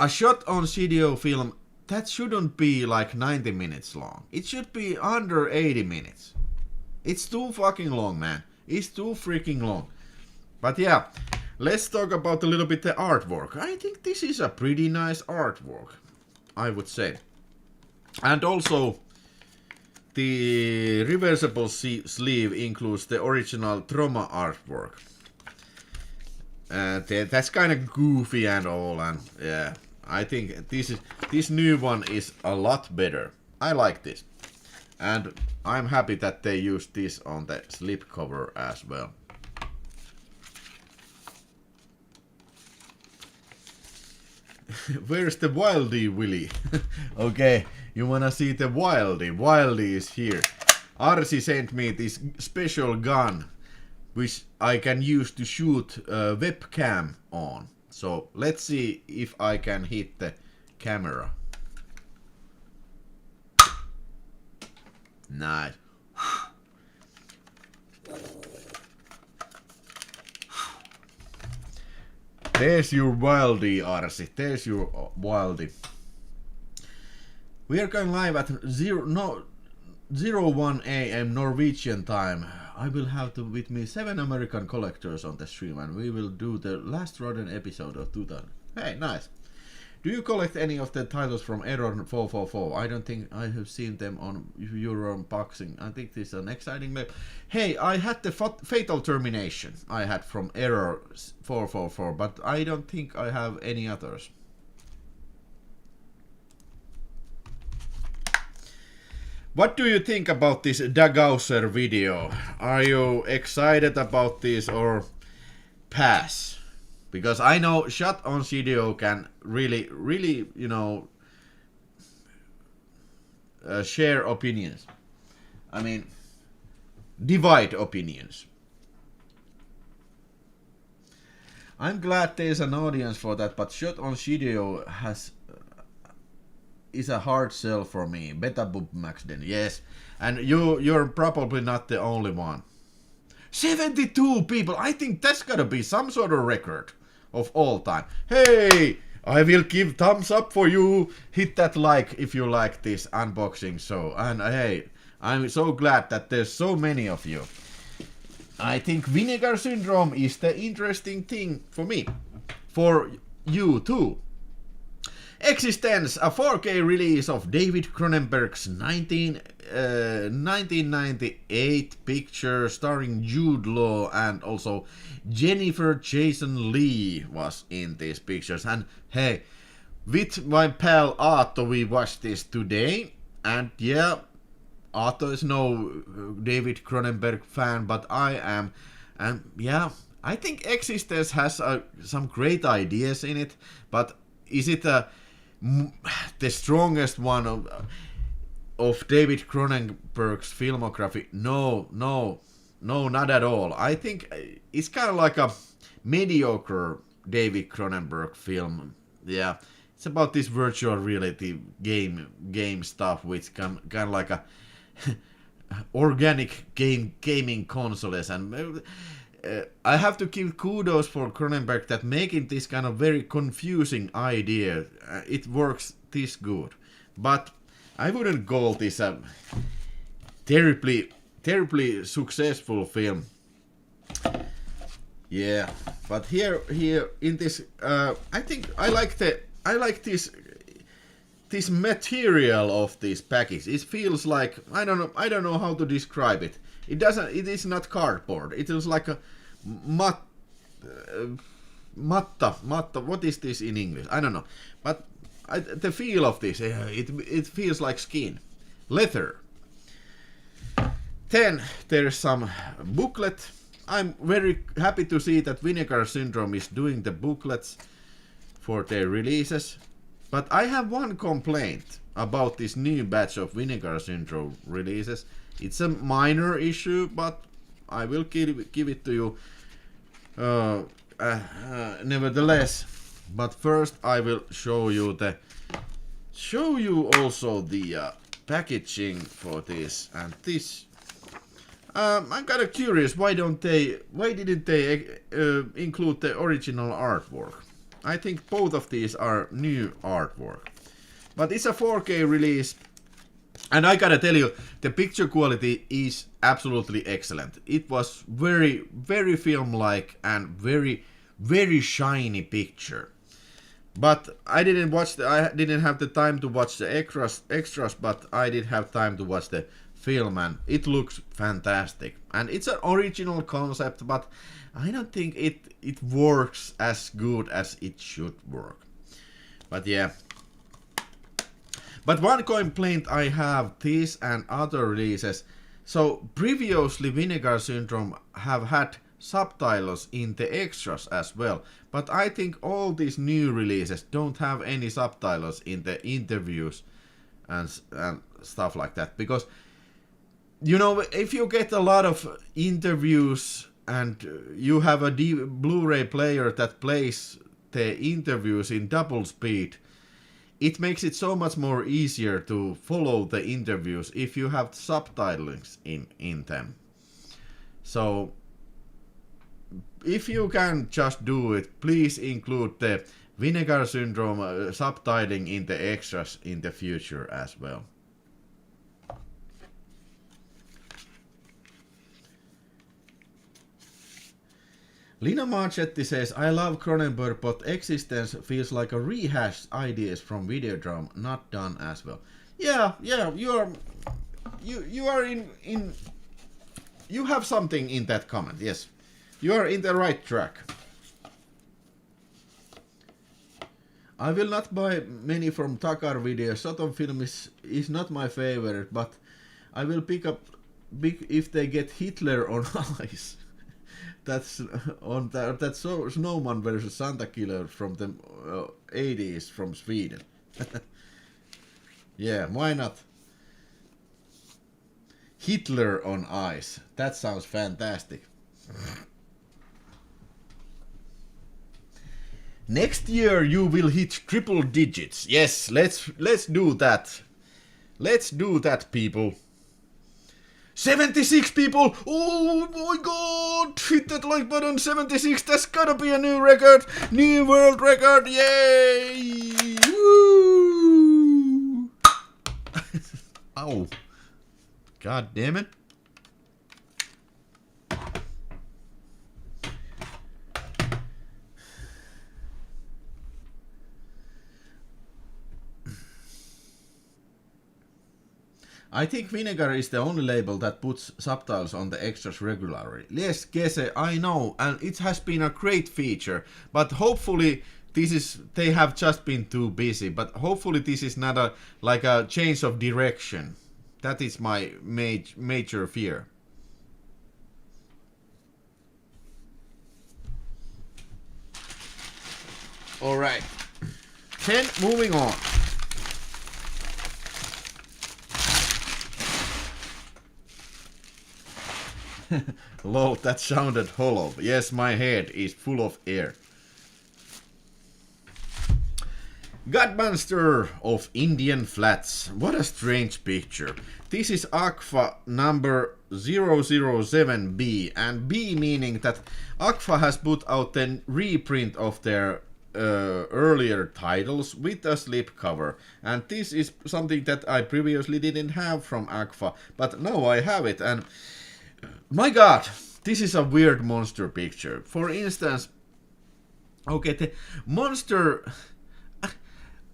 a shot-on-video film, that shouldn't be like 90 minutes long. It should be under 80 minutes. It's too fucking long, man. It's too freaking long. But yeah, let's talk about a little bit the artwork. I think this is a pretty nice artwork, I would say. And also, the reversible sleeve includes the original Trauma artwork. That's kind of goofy and all, and yeah, I think this new one is a lot better. I like this, and I'm happy that they used this on the slipcover as well. Where's the Wildie, Willy? Okay, you wanna see the Wildie? Wildie is here. Arsi sent me this special gun, which I can use to shoot a webcam on. So let's see if I can hit the camera. Nice. There's your Wildie, Arsi. There's your Wildie. We are going live at 01 AM Norwegian time. I will have with me 7 American collectors on the stream, and we will do the last Rodden episode of 2000. Hey, nice. Do you collect any of the titles from Error 444? I don't think I have seen them on your unboxing. I think this is an exciting map. Hey, I had the Fatal Termination I had from Error 444, but I don't think I have any others. What do you think about this Dagausser video? Are you excited about this or pass? Because I know shot-on-video can really, you know, share opinions. I mean, divide opinions. I'm glad there's an audience for that, but shot-on-video is a hard sell for me. Beta Bub Maxden, yes. And you're probably not the only one. 72 people! I think that's gotta be some sort of record of all time. Hey! I will give thumbs up for you. Hit that like if you like this unboxing show. And hey, I'm so glad that there's so many of you. I think Vinegar Syndrome is the interesting thing for me. For you too. eXistenZ, a 4K release of David Cronenberg's 1998 picture starring Jude Law, and also Jennifer Jason Leigh was in these pictures. And hey, with my pal Otto we watched this today, and yeah, Otto is no David Cronenberg fan, but I am, and yeah, I think eXistenZ has some great ideas in it, but is it the strongest one of David Cronenberg's filmography? No, not at all. I think it's kind of like a mediocre David Cronenberg film. Yeah, it's about this virtual reality game stuff, which kind of like a organic gaming consoles, and I have to give kudos for Cronenberg that making this kind of very confusing idea, it works this good. But I wouldn't call this a terribly successful film. Yeah, but here in this, I think I like this material of this package. It feels like I don't know how to describe it. It is not cardboard. It is like a matta. What is this in English? I don't know. But the feel of this, it feels like skin, leather. Then there's some booklet. I'm very happy to see that Vinegar Syndrome is doing the booklets for their releases. But I have one complaint about this new batch of Vinegar Syndrome releases. It's a minor issue, but I will give it to you nevertheless. But first I will show you also the packaging for this. And this I'm kind of curious, why didn't they include the original artwork? I think both of these are new artwork. But it's a 4K release, and I gotta tell you, the picture quality is absolutely excellent. It was very, very film-like and very, very shiny picture. But I didn't have the time to watch the extras, but I did have time to watch the film, and it looks fantastic. And it's an original concept, but I don't think it works as good as it should work. But yeah. But one complaint I have this and other releases. So previously Vinegar Syndrome have had subtitles in the extras as well. But I think all these new releases don't have any subtitles in the interviews and stuff like that. Because, you know, if you get a lot of interviews and you have a Blu-ray player that plays the interviews in double speed, it makes it so much more easier to follow the interviews if you have subtitles in them. So if you can just do it, please include the Vinegar Syndrome subtitling in the extras in the future as well. Lina Marchetti says, I love Cronenberg, but eXistenZ feels like a rehashed ideas from Videodrome, not done as well. Yeah, you are in you have something in that comment, yes. You are in the right track. I will not buy many from Takar videos. Sodom film is not my favorite, but I will pick up if they get Hitler on ice. That's on that Snowman versus Santa Killer from the 80s from Sweden. Yeah, why not? Hitler on ice. That sounds fantastic. Next year you will hit triple digits. Yes, let's do that. Let's do that, people. 76 people! Oh my god! Hit that like button, 76! That's gotta be a new record! New world record! Yay! Woo! Ow. God damn it. I think Vinegar is the only label that puts subtitles on the extras regularly. Yes, Kese, I know, and it has been a great feature, but hopefully they have just been too busy, but hopefully this is not like a change of direction. That is my major fear. Alright, then moving on. Lol, that sounded hollow. Yes, my head is full of air. Godmonster of Indian Flats. What a strange picture. This is Agfa number 007B, and B meaning that Agfa has put out a reprint of their earlier titles with a slipcover, and this is something that I previously didn't have from Agfa, but now I have it, and my god, this is a weird monster picture. For instance, okay, the monster...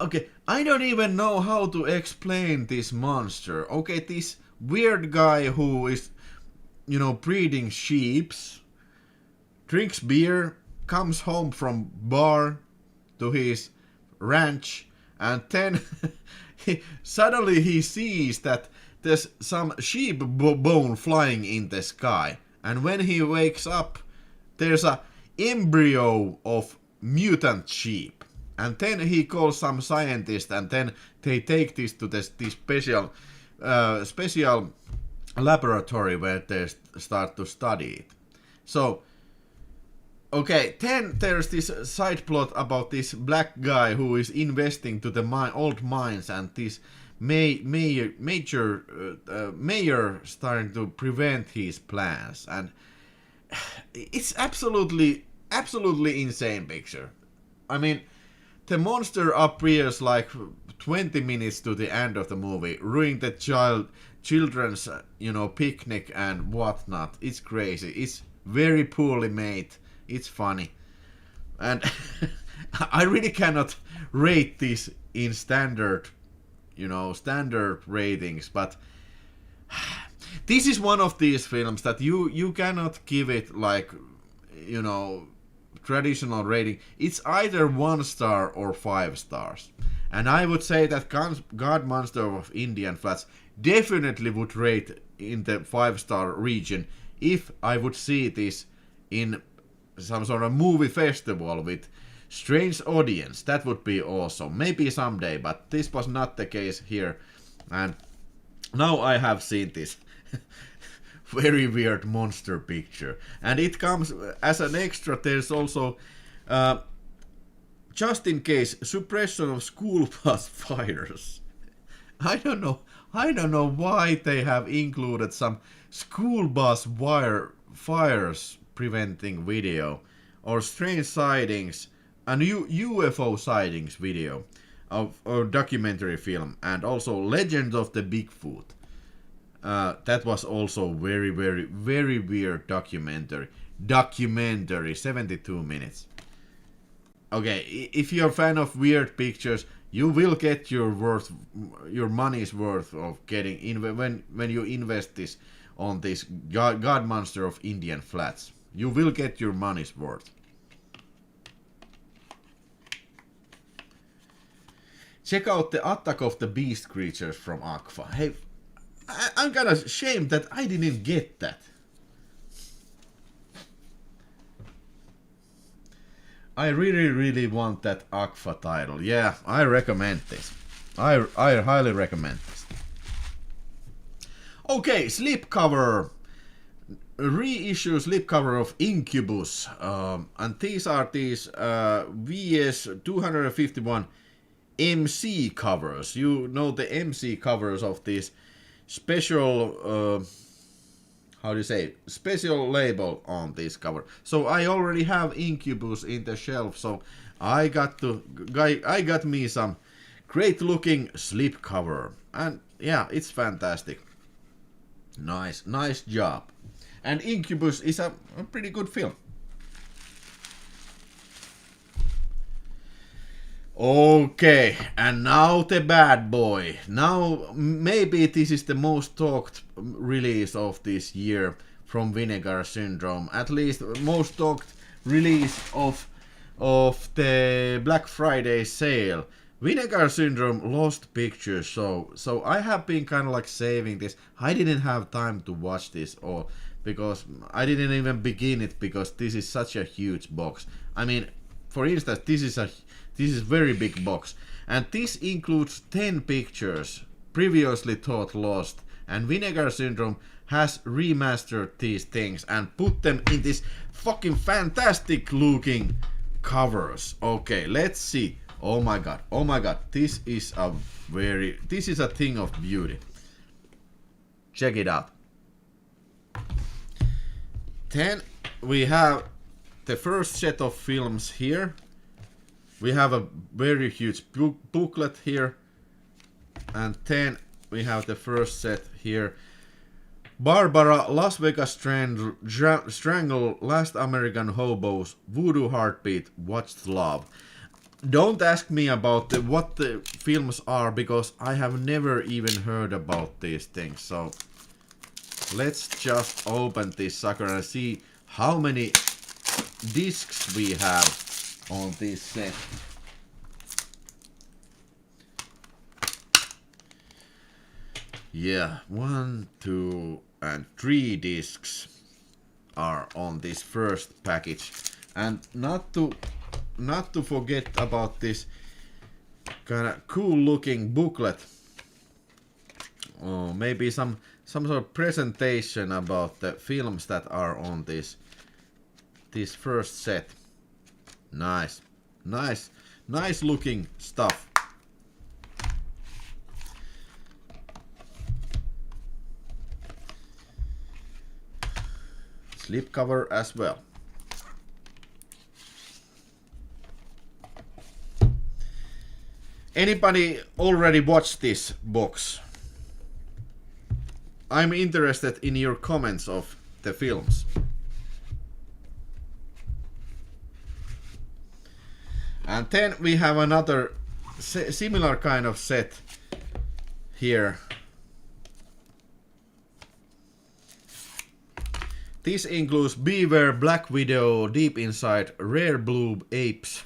Okay, I don't even know how to explain this monster. Okay, this weird guy who is, you know, breeding sheeps, drinks beer, comes home from bar to his ranch, and then suddenly he sees that there's some sheep bone flying in the sky, and when he wakes up, there's a embryo of mutant sheep. And then he calls some scientist, and then they take this to this special laboratory where they start to study it. So, okay, then there's this side plot about this black guy who is investing to the old mines, and this mayor starting to prevent his plans, and it's absolutely insane picture. I mean, the monster appears like 20 minutes to the end of the movie, ruining the children's picnic and whatnot. It's crazy. It's very poorly made. It's funny, and I really cannot rate this in standard ratings, but this is one of these films that you cannot give it like traditional rating. It's either 1 star or 5 stars, and I would say that God Monster of Indian Flats definitely would rate in the 5-star region if I would see this in some sort of movie festival with strange audience. That would be awesome. Maybe someday, but this was not the case here. And now I have seen this very weird monster picture, and it comes as an extra. There's also just in case suppression of school bus fires. I don't know why they have included some school bus fires preventing video, or strange sightings and UFO sightings video of a documentary film, and also Legend of the Bigfoot. That was also very weird documentary. 72 minutes. Okay, if you're a fan of weird pictures, you will get your money's worth of getting when you invest this on this God Monster of Indian Flats. You will get your money's worth. Check out the Attack of the Beast creatures from Agfa. Hey, I'm kind of ashamed that I didn't get that. I really want that Agfa title. Yeah, I recommend this. I highly recommend this. Okay, slipcover. Reissue slipcover of Incubus. And these are VS 251 MC covers. You know the MC covers of these special special label on this cover. So I already have Incubus in the shelf, so I got me some great looking slipcover, and yeah, it's fantastic. Nice job. And Incubus is a pretty good film. Okay, and now the bad boy. Now maybe this is the most talked release of this year from Vinegar Syndrome. At least most talked release of the Black Friday sale. Vinegar Syndrome Lost Pictures. So I have been kind of like saving this. I didn't have time to watch this, or because I didn't even begin it, because this is such a huge box. I mean, for instance, this is very big box, and this includes 10 pictures previously thought lost, and Vinegar Syndrome has remastered these things and put them in this fucking fantastic looking covers. Okay, let's see. Oh my god, this is a thing of beauty. Check it out. Then we have the first set of films here. We have a very huge booklet here, and then we have the first set here. Barbara, Las Vegas Strangle, Last American Hobos, Voodoo Heartbeat, Watched Love. Don't ask me about what the films are, because I have never even heard about these things. So let's just open this sucker and see how many discs we have on this set. Yeah, 1, 2, and 3 discs are on this first package. And not to not to forget about this kind of cool looking booklet. Or maybe some sort of presentation about the films that are on this first set. Nice looking stuff. Slipcover as well. Anybody already watched this box? I'm interested in your comments of the films. And then we have another similar kind of set here. This includes Beaver, Black Widow, Deep Inside, Rare Blue Apes.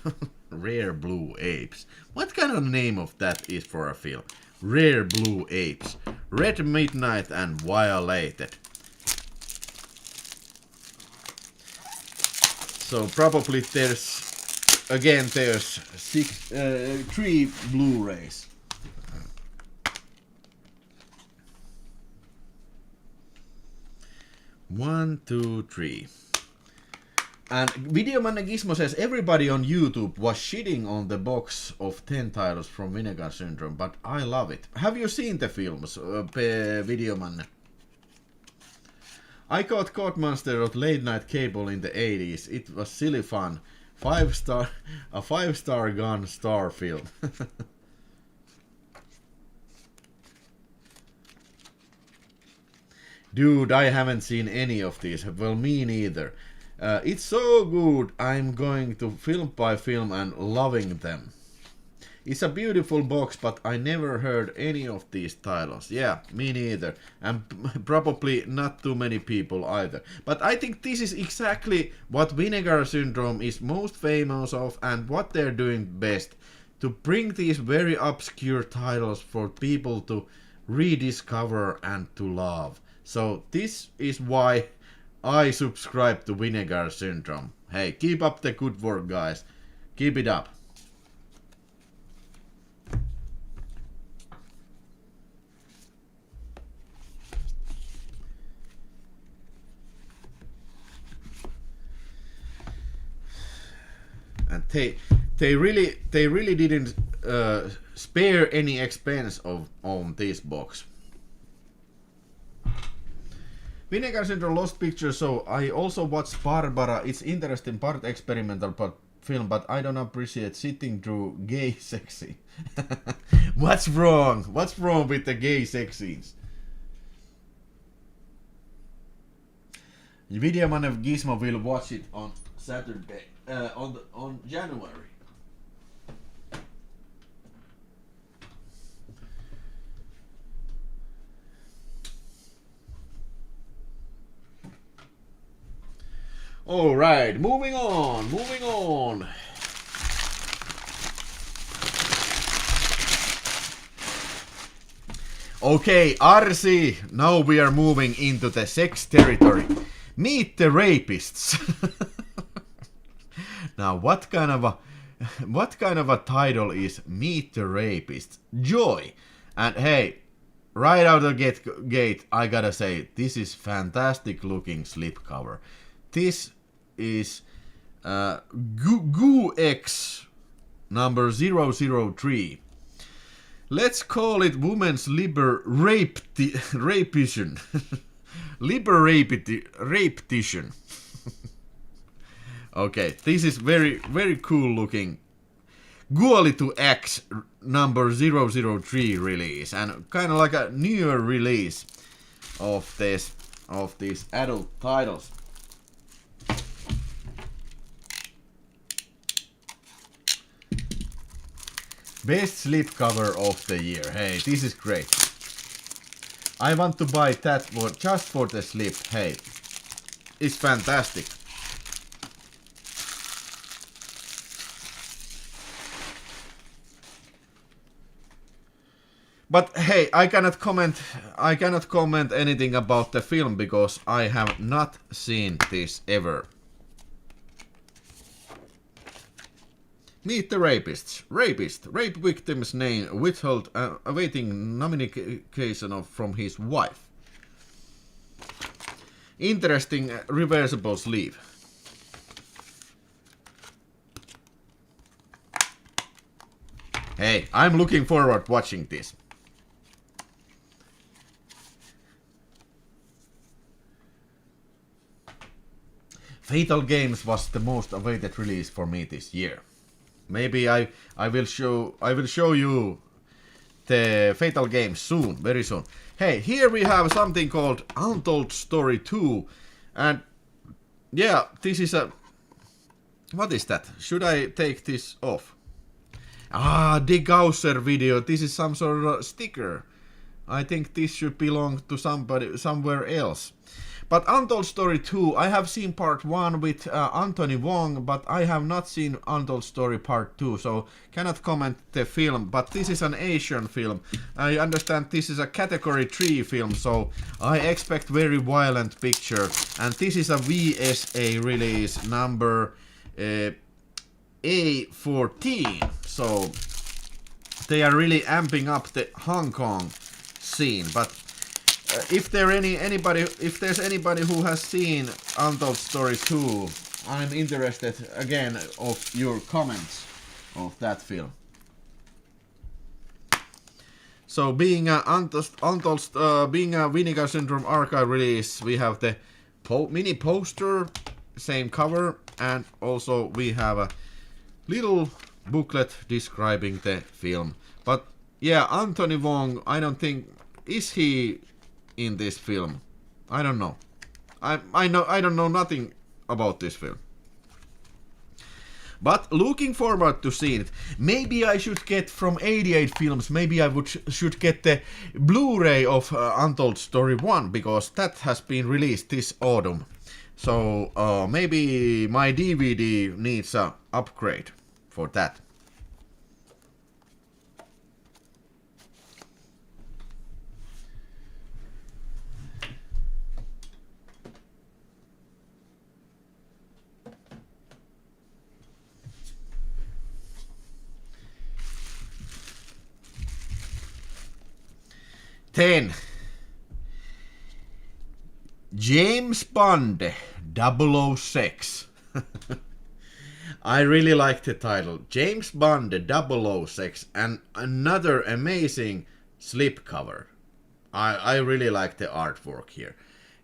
Rare Blue Apes. What kind of name of that is for a film? Rare Blue Apes, Red Midnight and Violated. So probably there's 3 Blu-rays. One, two, three. And Videoman Gizmo says everybody on YouTube was shitting on the box of 10 titles from Vinegar Syndrome, but I love it. Have you seen the films, Videoman? I caught Cod Monster on late night cable in the 80s. It was silly fun. A 5-star gun star film. Dude, I haven't seen any of these. Well, me neither. It's so good, I'm going to film by film and loving them. It's a beautiful box, but I never heard any of these titles. Yeah, me neither. And probably not too many people either. But I think this is exactly what Vinegar Syndrome is most famous of and what they're doing best. To bring these very obscure titles for people to rediscover and to love. So this is why I subscribe to Vinegar Syndrome. Hey, keep up the good work, guys. Keep it up. And they really didn't spare any expense on this box. Vinegar Syndrome Lost Pictures, so I also watched Barbara. It's interesting, part experimental film, but I don't appreciate sitting through gay sex scene. What's wrong? What's wrong with the gay sex scenes? Videoman of Gizmo will watch it on Saturday, on January. All right, moving on. Okay, RC, now we are moving into the sex territory. Meet the rapists. Now, what kind of a title is Meet the Rapists? Joy. And hey, right out of the gate, I gotta say, this is fantastic looking slipcover. This is GUX number 003. Let's call it Women's Rapition. Rapition. Okay, this is very cool looking. Guoli to X number 003 release, and kind of like a newer release of these adult titles. Best slipcover of the year. Hey, this is great. I want to buy that just for the slip. Hey, it's fantastic. But hey, I cannot comment anything about the film because I have not seen this ever. Meet the rapists. Rapist. Rape victim's name withheld awaiting nomination from his wife. Interesting reversible sleeve. Hey, I'm looking forward watching this. Fatal Games was the most awaited release for me this year. Maybe I will show you the Fatal Games soon, very soon. Hey, here we have something called Untold Story 2, and yeah, this is a... What is that? Should I take this off? Ah, Degausser video. This is some sort of sticker. I think this should belong to somebody somewhere else. But Untold Story 2, I have seen part 1 with Anthony Wong, but I have not seen Untold Story part 2, so cannot comment the film. But this is an Asian film. I understand this is a category 3 film, so I expect very violent picture. And this is a VSA release number A14. So they are really amping up the Hong Kong scene, but if there's anybody who has seen Untold Story 2, I'm interested again of your comments of that film. So being a being a Vinegar Syndrome archive release, we have the mini poster, same cover, and also we have a little booklet describing the film. But yeah, Anthony Wong, I don't think, is he in this film? I don't know. I don't know nothing about this film. But looking forward to seeing it. Maybe I should get from 88 Films, maybe I should get the Blu-ray of Untold Story 1, because that has been released this autumn. So maybe my DVD needs a upgrade for that. Then James Bond 006. I really like the title. James Bond 006, and another amazing slipcover. I really like the artwork here.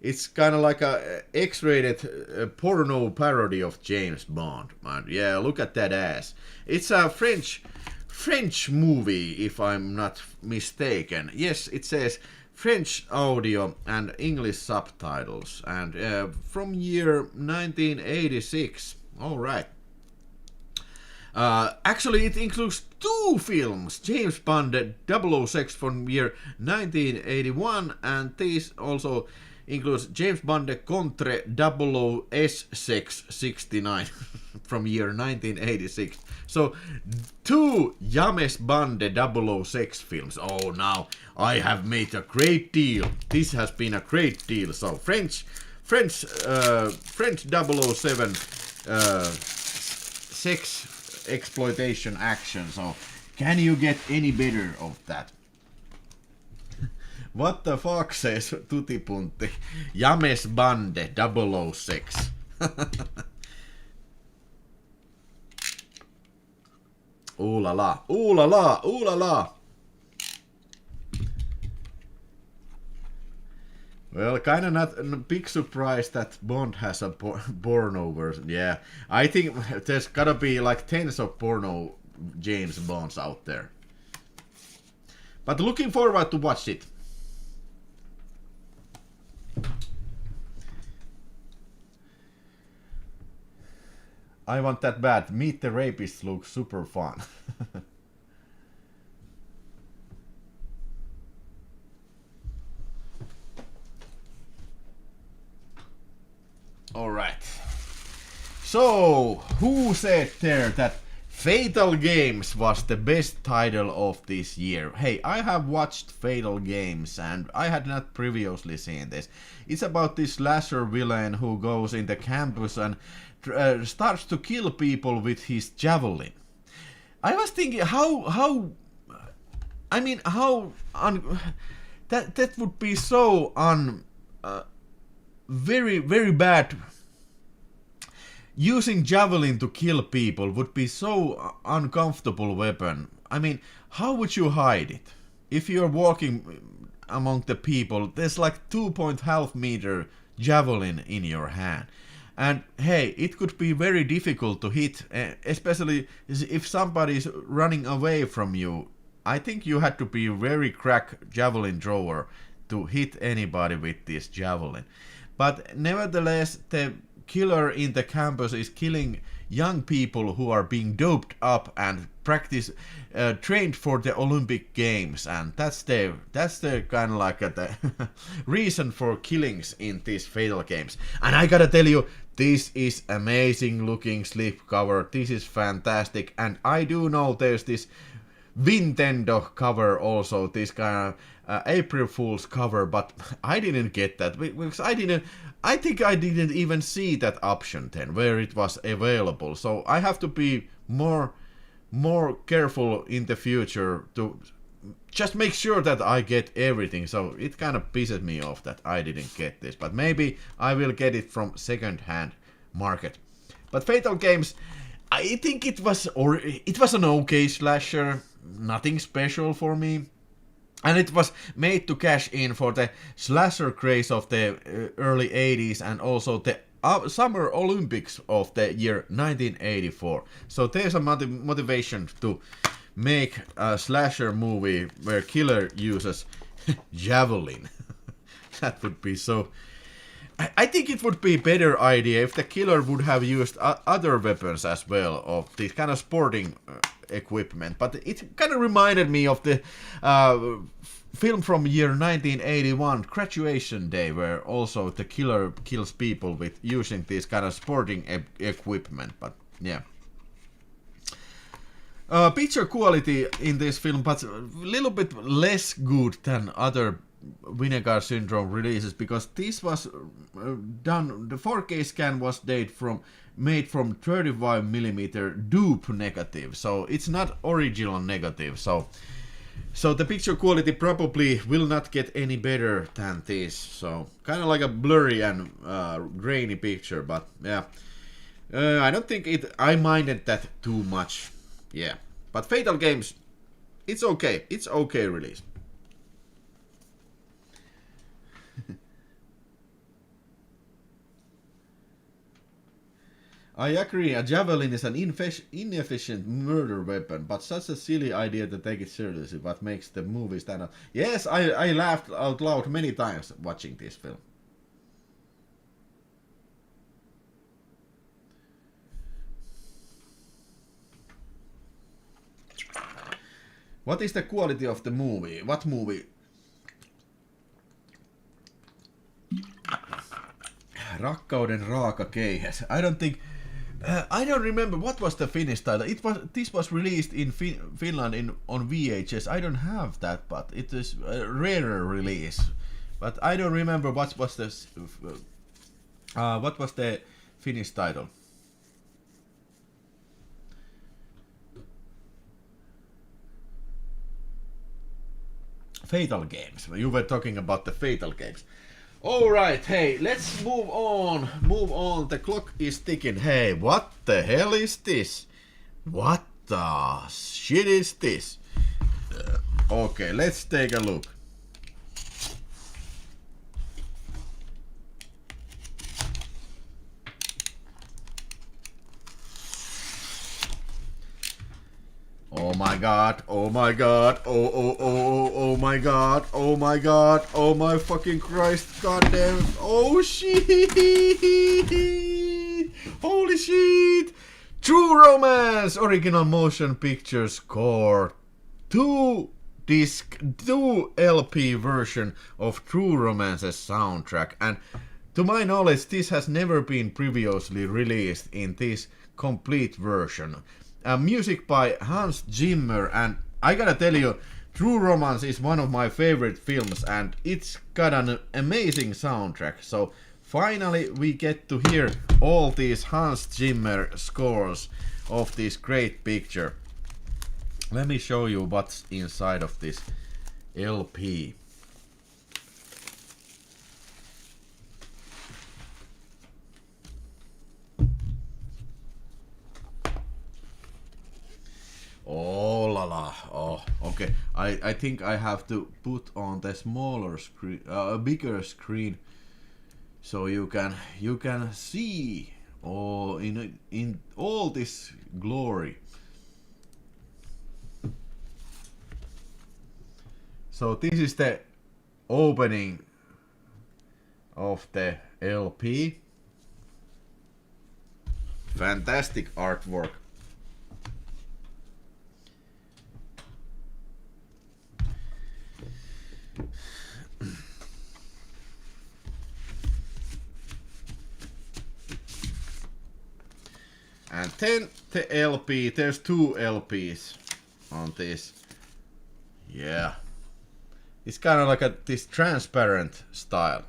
It's kind of like a X-rated porno parody of James Bond. Man, yeah, look at that ass. It's a French movie, if I'm not mistaken. Yes, it says French audio and English subtitles, and from year 1986. All right. Actually, it includes two films: James Bond 006 from year 1981, and this also includes James Bond Contre 00S669 from year 1986. So, two James Bond 006 films. Oh, now I have made a great deal. This has been a great deal. So, French 007 sex exploitation action. So, can you get any better of that? What the fuck, says Tutti Punti. James Bond 006. Ooh la la, ooh la la, ooh la la. Well, kind of not a big surprise that Bond has a porno version. Yeah, I think there's gotta be like tens of porno James Bonds out there. But looking forward to watch it. I want that bad. Meet the Rapists looks super fun. Alright. So, who said there that Fatal Games was the best title of this year? Hey, I have watched Fatal Games and I had not previously seen this. It's about this slasher villain who goes in the campus and starts to kill people with his javelin. I was thinking how I mean how that would be so very bad. Using javelin to kill people would be so uncomfortable weapon. I mean, how would you hide it? If you're walking among the people, there's like 2.5 meter javelin in your hand. And hey, it could be very difficult to hit, especially if somebody's running away from you. I think you had to be very crack javelin thrower to hit anybody with this javelin. But nevertheless, the killer in the campus is killing young people who are being doped up and trained for the Olympic Games, and that's the kind of like the reason for killings in these Fatal Games. And I gotta tell you, this is amazing looking slipcover. This is fantastic, and I do know there's this Nintendo cover also, this kind of April Fool's cover, but I didn't get that because I think I didn't even see that option then where it was available. So I have to be more careful in the future to just make sure that I get everything. So it kind of pisses me off that I didn't get this, but maybe I will get it from second-hand market. But Fatal Games, I think it was an okay slasher, nothing special for me. And it was made to cash in for the slasher craze of the early 80s and also the Summer Olympics of the year 1984. So there's a motivation to make a slasher movie where killer uses javelin. That would be so... I think it would be a better idea if the killer would have used other weapons as well, of this kind of sporting equipment. But it kind of reminded me of the film from year 1981, Graduation Day, where also the killer kills people with using this kind of sporting equipment. But yeah. Picture quality in this film, but a little bit less good than other Vinegar Syndrome releases, because this was done, the 4K scan was made from 35mm dupe negative, so it's not original negative, so the picture quality probably will not get any better than this, so kind of like a blurry and grainy picture, but yeah, I don't think I minded that too much, yeah, but Fatal Games, it's okay release. I agree, a javelin is an inefficient murder weapon, but such a silly idea to take it seriously, what makes the movie stand out. Yes, I laughed out loud many times watching this film. What is the quality of the movie? What movie? Rakkauden raaka keihäs. I don't remember what was the Finnish title. This was released in Finland on VHS. I don't have that, but it is a rarer release. But I don't remember what was the Finnish title. Fatal Games. You were talking about the Fatal Games. Alright, hey, let's move on. The clock is ticking. Hey, what the hell is this? What the shit is this? Okay, let's take a look. Oh my god, oh my god, oh my god, oh my god, oh my fucking Christ, goddamn, oh shit, holy shit, True Romance, original motion picture score, 2-disc, 2-LP version of True Romance's soundtrack, and to my knowledge this has never been previously released in this complete version. Music by Hans Zimmer, and I gotta tell you, True Romance is one of my favorite films and it's got an amazing soundtrack, so finally we get to hear all these Hans Zimmer scores of this great picture. let me show you what's inside of this LP. Oh la la. Oh, okay. I think I have to put on the smaller screen, a bigger screen, so you can see all in all this glory. So this is the opening of the LP. Fantastic artwork. And then the LP, there's 2 LPs on this. Yeah. It's kind of like this transparent style.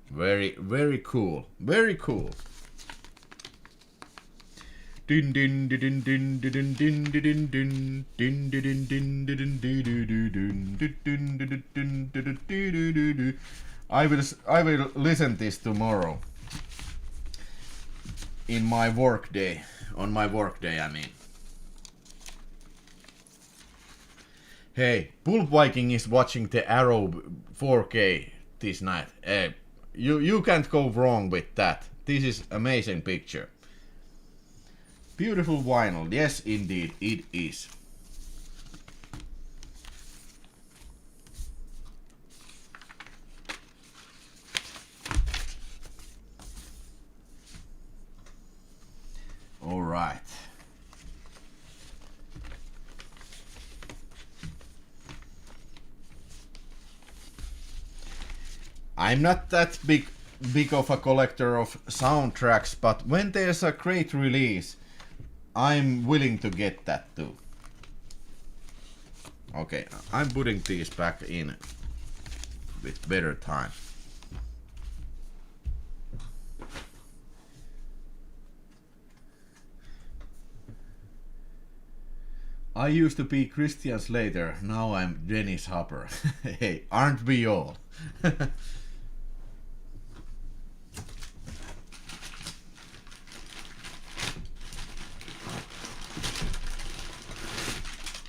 Very, very cool. Very cool. Din din din din din din din din din din din din din din din. I will listen this tomorrow. In my work day. On my work day, I mean. Hey, Pulp Viking is watching the Arrow 4K this night. You can't go wrong with that. This is amazing picture. Beautiful vinyl. Yes, indeed, it is. All right. I'm not that big of a collector of soundtracks, but when there's a great release, I'm willing to get that too. Okay, I'm putting these back in with better time. I used to be Christian Slater, now I'm Dennis Hopper. Hey, aren't we all?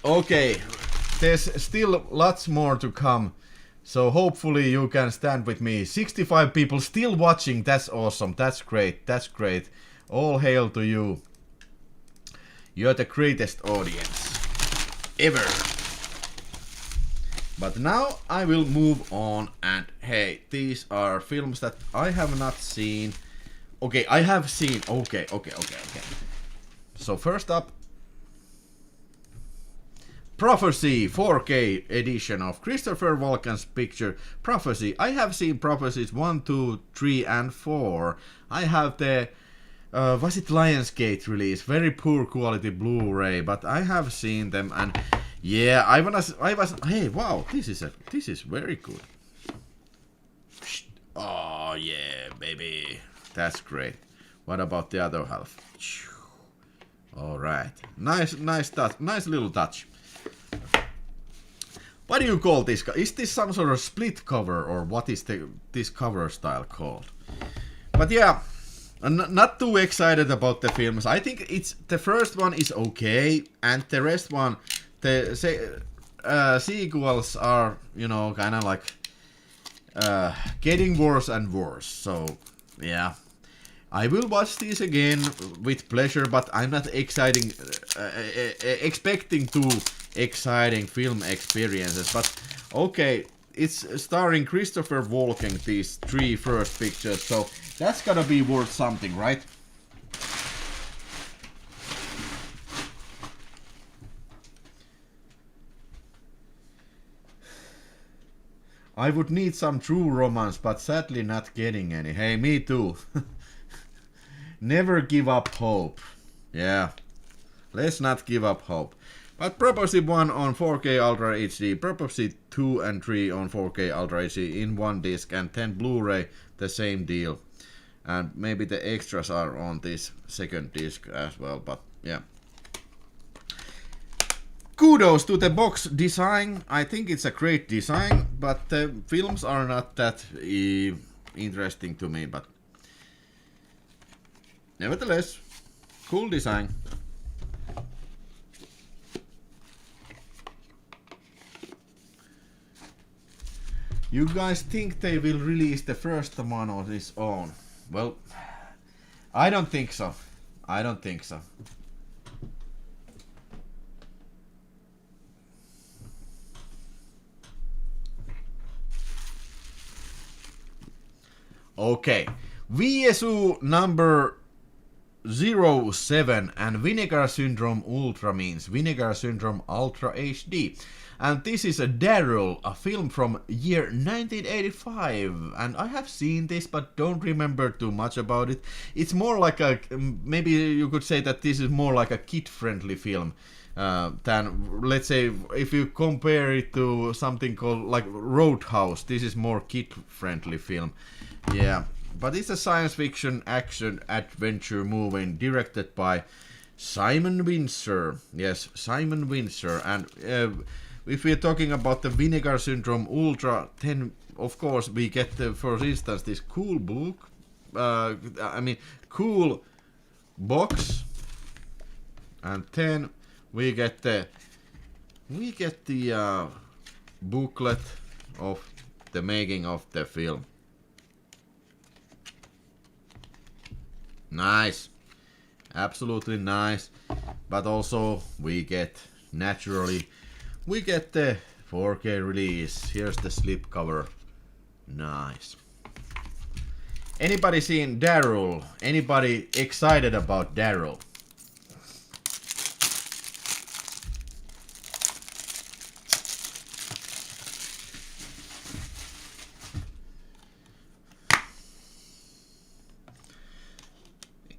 Okay, there's still lots more to come, so hopefully you can stand with me. 65 people still watching, that's awesome, that's great, that's great. All hail to you. You're the greatest audience ever. But now I will move on, and hey, these are films that I have not seen. Okay, I have seen, okay. So first up, Prophecy 4K edition of Christopher Walken's picture Prophecy. I have seen Prophecies 1, 2, 3 and 4. I have the was it Lionsgate release? Very poor quality Blu-ray, but I have seen them, and yeah, I was hey, wow, this is very good. Oh yeah, baby. That's great. What about the other half? All right. Nice touch. Nice little touch. What do you call this? Is this some sort of split cover, or what is this cover style called? But yeah, I'm not too excited about the films. I think it's the first one is okay, and the rest one, the sequels are, you know, kind of like getting worse and worse. So yeah, I will watch these again with pleasure, but I'm not expecting too exciting film experiences. But okay, it's starring Christopher Walken, these 3 first pictures, so that's gotta be worth something, right? I would need some true romance, but sadly not getting any. Hey, me too. Never give up hope. Yeah, let's not give up hope. But Prophecy 1 on 4K Ultra HD, Prophecy 2 and 3 on 4K Ultra HD in one disc, and 10 Blu-ray, the same deal. And maybe the extras are on this second disc as well, but yeah. kudos to the box design. I think it's a great design, but the films are not that interesting to me. But nevertheless, cool design. You guys think they will release the first one on its own? Well, I don't think so. I don't think so. Okay, VSU number 07 and Vinegar Syndrome Ultra means Vinegar Syndrome Ultra HD. And this is a Daryl, a film from year 1985. And I have seen this but don't remember too much about it. It's more like a, maybe you could say that this is more like a kid-friendly film. Than, let's say, if you compare it to something called like Roadhouse, this is more kid-friendly film. Yeah, but it's a science fiction action adventure movie directed by Simon Windsor. Yes, Simon Windsor. And if we're talking about the Vinegar Syndrome Ultra, then of course we get, for instance, this cool book. Cool box, and then we get the booklet of the making of the film. Nice, absolutely nice. But also we get, naturally, we get the 4K release. Here's the slipcover. Nice. Anybody seen Daryl? Anybody excited about Daryl?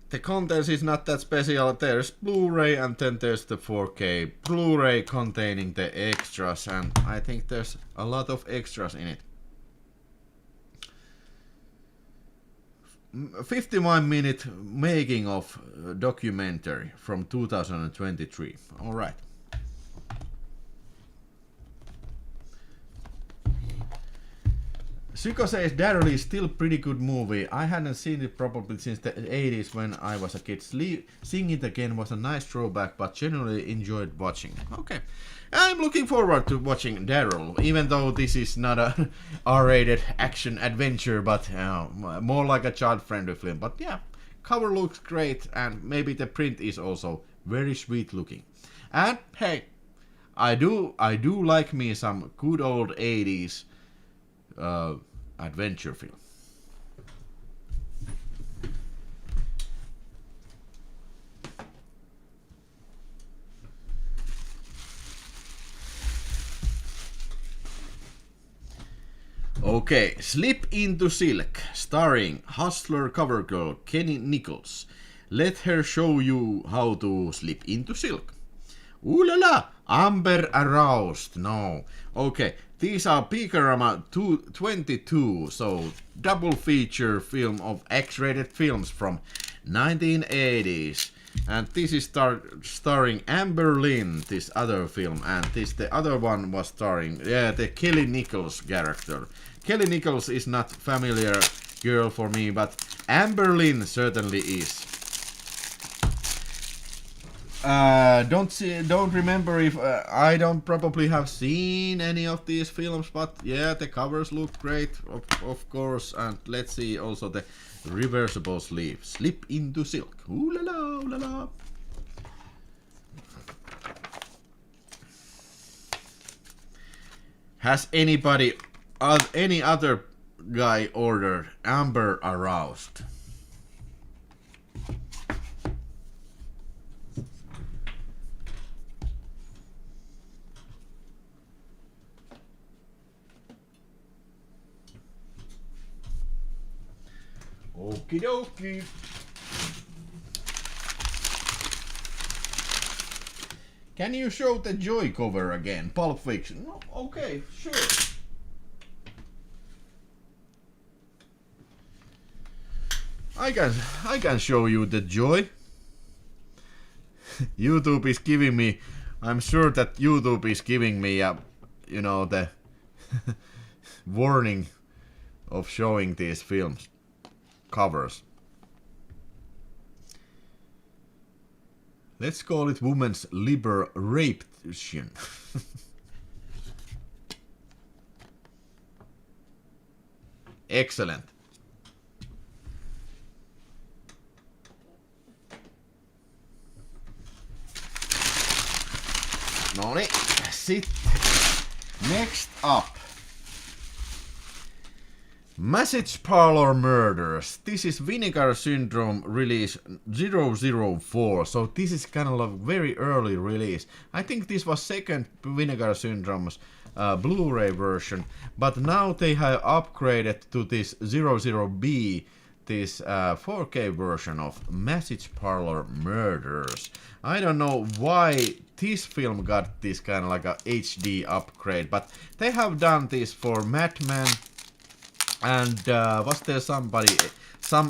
The contents is not that special. There's Blu-ray and then there's the 4K Blu-ray containing the extras, and I think there's a lot of extras in it. 51-minute making of documentary from 2023. All right. Syko says Daryl is still pretty good movie. I hadn't seen it probably since the 80s when I was a kid. Seeing it again was a nice throwback, but generally enjoyed watching. Okay. I'm looking forward to watching Daryl, even though this is not a R-rated action adventure, but more like a child-friendly film. But yeah, cover looks great, and maybe the print is also very sweet looking. And hey, I do like me some good old 80s adventure film. Okay, Slip into Silk, starring hustler cover girl Kenny Nichols. Let her show you how to slip into silk. Ooh la la, Amber aroused. No. Okay, these are Picarama 22, so double feature film of X-rated films from 1980s. And this is starring Amber Lynn, this other film, and the other one was starring the Kelly Nichols character. Kelly Nichols is not familiar girl for me, but Amber Lynn certainly is. Don't remember if I don't probably have seen any of these films, but yeah, the covers look great, of course. And let's see also the reversible sleeve. Slip into silk. Ooh la la, ooh la la. Has anybody, any other guy ordered Amber Aroused? Okie dokie. Can you show the Joy cover again? Pulp Fiction. No, okay, sure. I can show you the Joy. YouTube is giving me I'm sure that YouTube is giving me a, you know, the warning of showing these films covers. Let's call it women's liberation. Excellent. No niin, sitten next up. Message Parlor Murders. This is Vinegar Syndrome release 004. So this is kind of a very early release. I think this was second Vinegar Syndrome's Blu-ray version, but now they have upgraded to this 00B, this 4K version of Message Parlor Murders. I don't know why this film got this kind of like a HD upgrade, but they have done this for Madman and was there some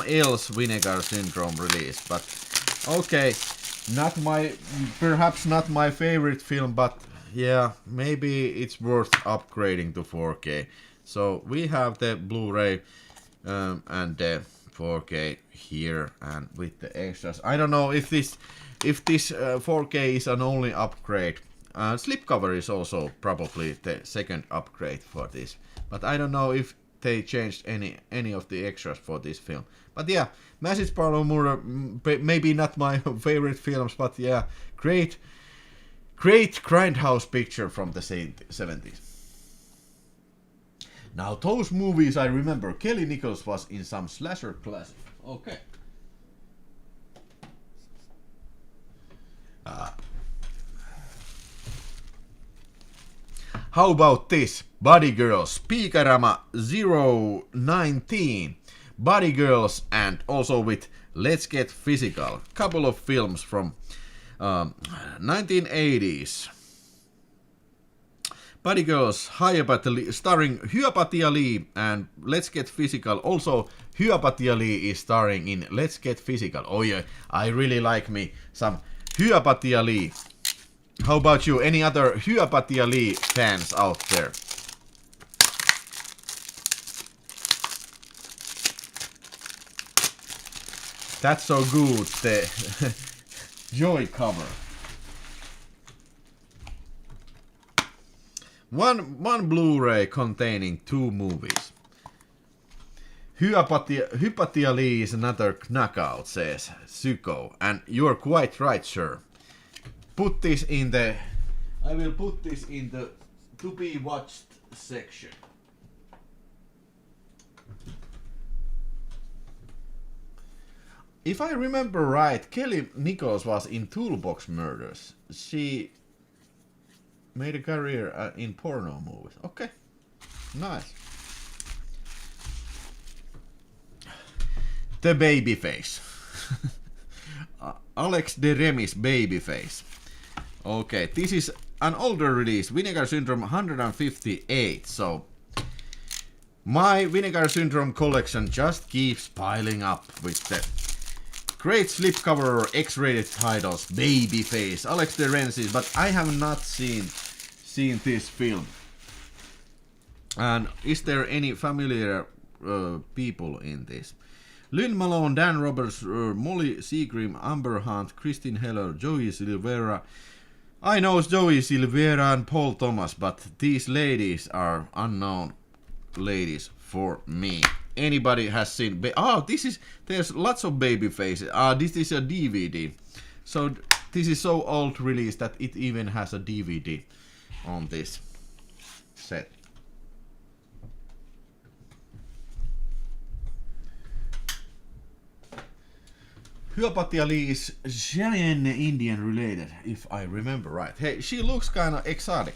else Vinegar Syndrome release, but okay, perhaps not my favorite film, but yeah, maybe it's worth upgrading to 4K. So we have the Blu-ray and the 4K here, and with the extras. I don't know if this 4K is an only upgrade. Slipcover is also probably the second upgrade for this, but I don't know if they changed any of the extras for this film. But yeah, Message Parlor Murder, maybe not my favorite films, but yeah, great grindhouse picture from the 70s. Now those movies I remember, Kelly Nichols was in some slasher classic. Okay. How about this? Body Girls, Piikarama 019. Body Girls, and also with Let's Get Physical. Couple of films from 1980s. Body Girls, starring Hypatia Lee, and Let's Get Physical. Also, Hypatia Lee is starring in Let's Get Physical. Oh yeah, I really like me some Hypatia Lee. How about you? Any other Hypatia Lee fans out there? That's so good, the Joy cover. One Blu-ray containing two movies. Hypatia Lee is another knockout, says Syko, and you're quite right, sir. Put this in the... I will put this in the to be watched section. If I remember right, Kelly Nichols was in Toolbox Murders. She made a career in porno movies. Okay, nice. The Babyface. Alex de Remis Babyface. Okay, this is an older release, Vinegar Syndrome 158. So my Vinegar Syndrome collection just keeps piling up with the great slipcover X-rated titles, Babyface, Alex de Remis, but I have not seen this film. And is there any familiar people in this? Lynn Malone, Dan Roberts, Molly Seagrim, Amber Hunt, Christine Heller, Joey Silvera. I know Joey Silvera and Paul Thomas, but these ladies are unknown ladies for me. Anybody has seen... there's lots of baby faces. This is a DVD. So this is so old release that it even has a DVD on this set. Hypatia Lee is Cheyenne Indian related, if I remember right. Hey, she looks kind of exotic.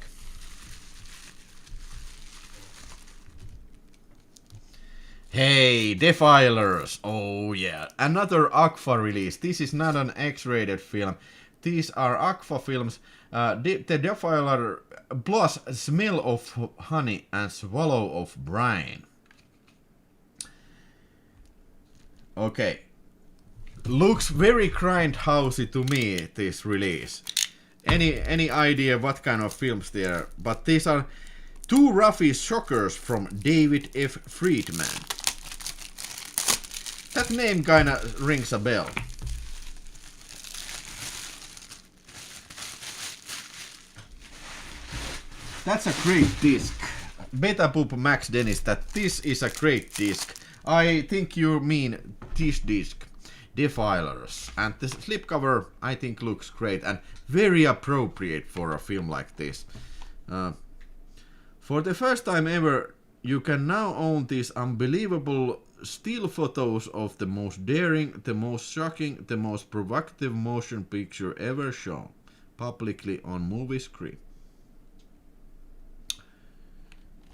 Hey, Defilers! Oh yeah, another Agfa release. This is not an X-rated film. These are Agfa films. The Defiler plus Smell of Honey and Swallow of Brine. Okay. Looks very grindhousey to me, this release. any idea what kind of films they are, but these are Two Roughy Shockers from David F. Friedman. That name kinda rings a bell. That's a great disc. Betapoop Max Dennis, that this is a great disc. I think you mean this disc, Defilers. And the slipcover I think looks great and very appropriate for a film like this. For the first time ever, you can now own these unbelievable still photos of the most daring, the most shocking, the most provocative motion picture ever shown publicly on movie screen.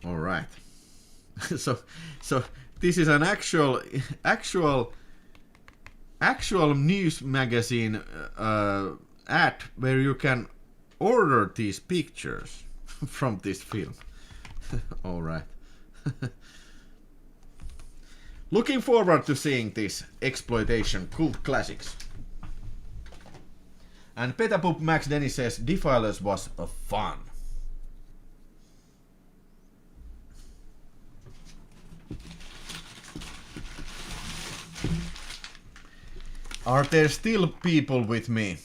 All right. so this is an actual news magazine ad where you can order these pictures from this film. All right. Looking forward to seeing these exploitation cult classics. And Betapoop Max Dennis says Defilers was fun. Are there still people with me?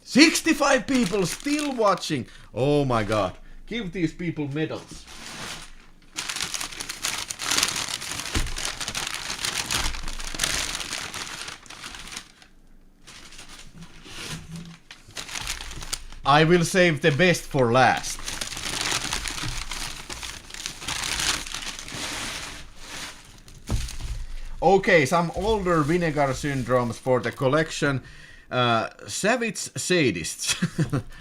65 people still watching! Oh my god. Give these people medals. I will save the best for last. Okay, some older Vinegar Syndromes for the collection. Savage Sadists.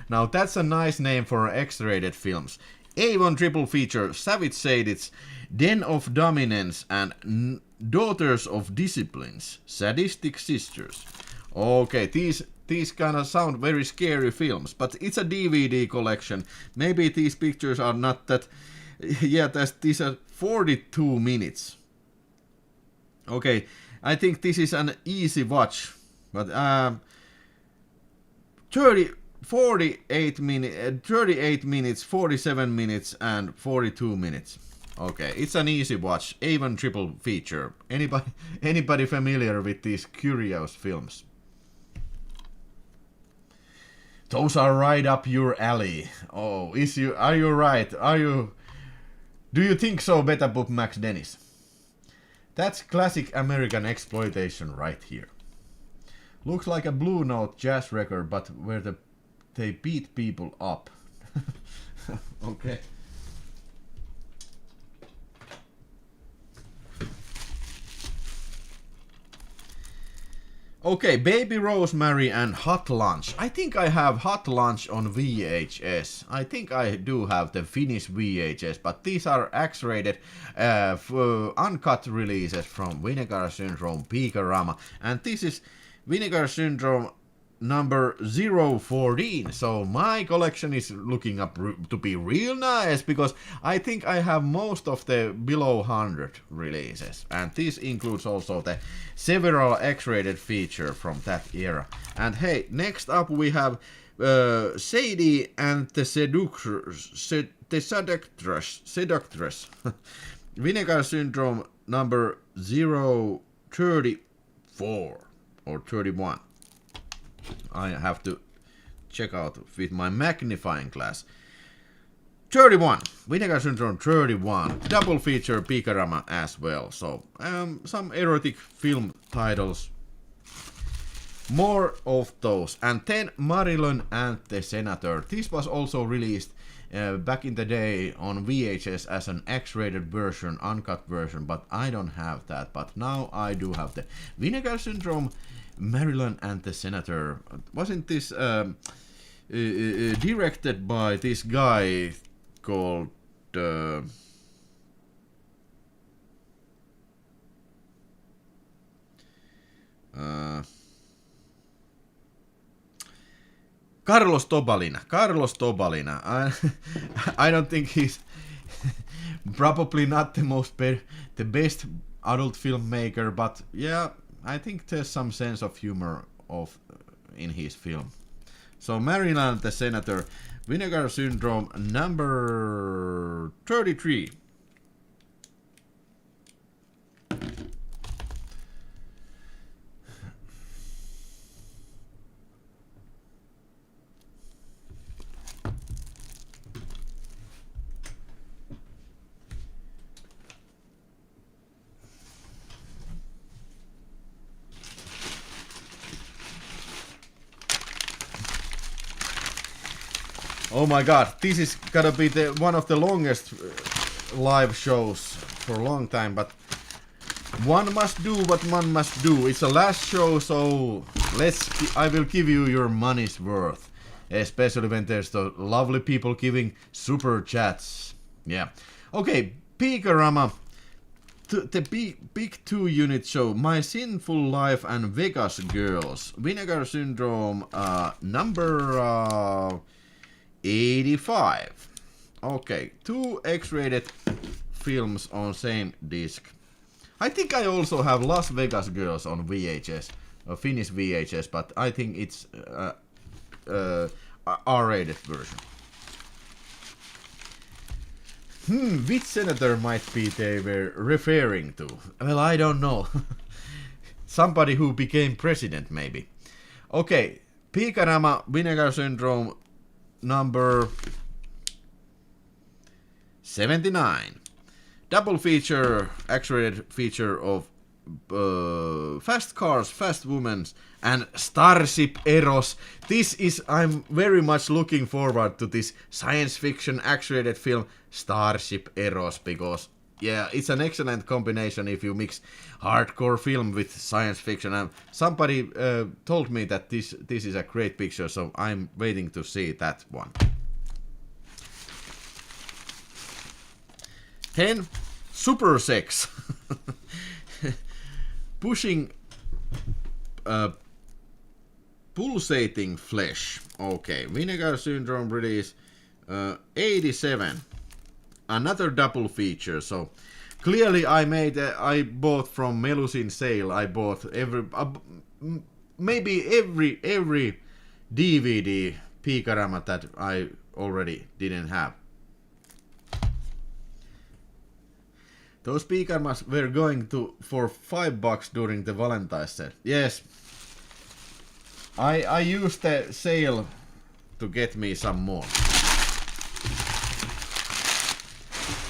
Now that's a nice name for X-rated films. A1 triple feature Savage Sadists, Den of Dominance and Daughters of Disciplines, Sadistic Sisters. Okay, these kind of sound very scary films, but it's a DVD collection. Maybe these pictures are not that... Yeah, these are 42 minutes. Okay, I think this is an easy watch, but 38 minutes, 47 minutes, and 42 minutes. Okay, it's an easy watch. A1 triple feature. Anybody familiar with these curious films? Those are right up your alley. Oh, are you right? Do you think so, Betapoop Max Dennis? That's classic American exploitation right here. Looks like a Blue Note jazz record, but where they beat people up. Okay. Okay, Baby Rosemary and Hot Lunch. I think I have Hot Lunch on VHS. I think I do have the Finnish VHS, but these are X-rated uncut releases from Vinegar Syndrome Peakerama. And this is Vinegar Syndrome number 014. So my collection is looking up to be real nice, because I think I have most of the below 100 releases, and this includes also the several X-rated feature from that era. And hey, next up we have Sadie and the Seductress. Vinegar Syndrome number 034 or 31. I have to check out with my magnifying glass. 31. Vinegar Syndrome 31. Double feature Peakerama as well. So, some erotic film titles. More of those. And then Marilyn and the Senator. This was also released back in the day on VHS as an X-rated version, uncut version, but I don't have that. But now I do have the Vinegar Syndrome, Marilyn and the Senator. Wasn't this directed by this guy called Carlos Tobalina. I don't think he's probably not the best adult filmmaker, but yeah, I think there's some sense of humor in his film. So Maryland the Senator, Vinegar Syndrome number 33. Oh my god, this is gonna be one of the longest live shows for a long time, but one must do what one must do. It's a last show, so I will give you your money's worth. Especially when there's the lovely people giving super chats. Yeah. Okay, Pigarama. The big 2-unit show, My Sinful Life and Vegas Girls. Vinegar Syndrome number 85. Okay, 2 X-rated films on same disc. I think I also have Las Vegas Girls on VHS, a Finnish VHS, but I think it's R-rated version. Which senator might be they were referring to? Well, I don't know. Somebody who became president, maybe. Okay, Pigarama, Vinegar Syndrome number 79. Double feature, X-rated feature of Fast Cars, Fast Women and Starship Eros. I'm very much looking forward to this science fiction X-rated film Starship Eros, because yeah, it's an excellent combination if you mix hardcore film with science fiction. And somebody told me that this is a great picture, so I'm waiting to see that one. 10. Super Sex. Pushing pulsating flesh. Okay, Vinegar Syndrome release 87. Another double feature. So clearly I bought from Melusine sale. I bought maybe every DVD Pigarama that I already didn't have. Those Pigaramas were going for $5 during the Valentine's sale. Yes, I used the sale to get me some more.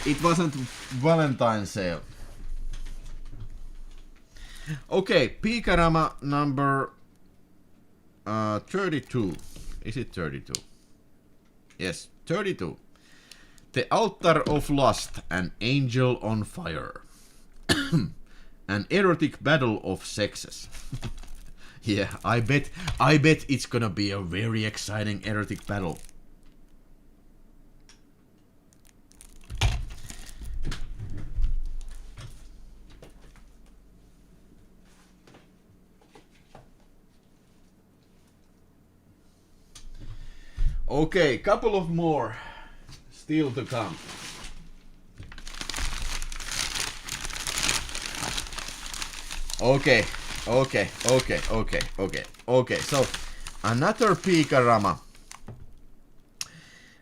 It wasn't Valentine's sale. Okay, Pigarama number 32. Is it 32? Yes, 32. The Altar of Lust, an Angel on Fire. An erotic battle of sexes. Yeah, I bet it's gonna be a very exciting erotic battle. Okay, couple of more still to come. Okay. So another Pigarama,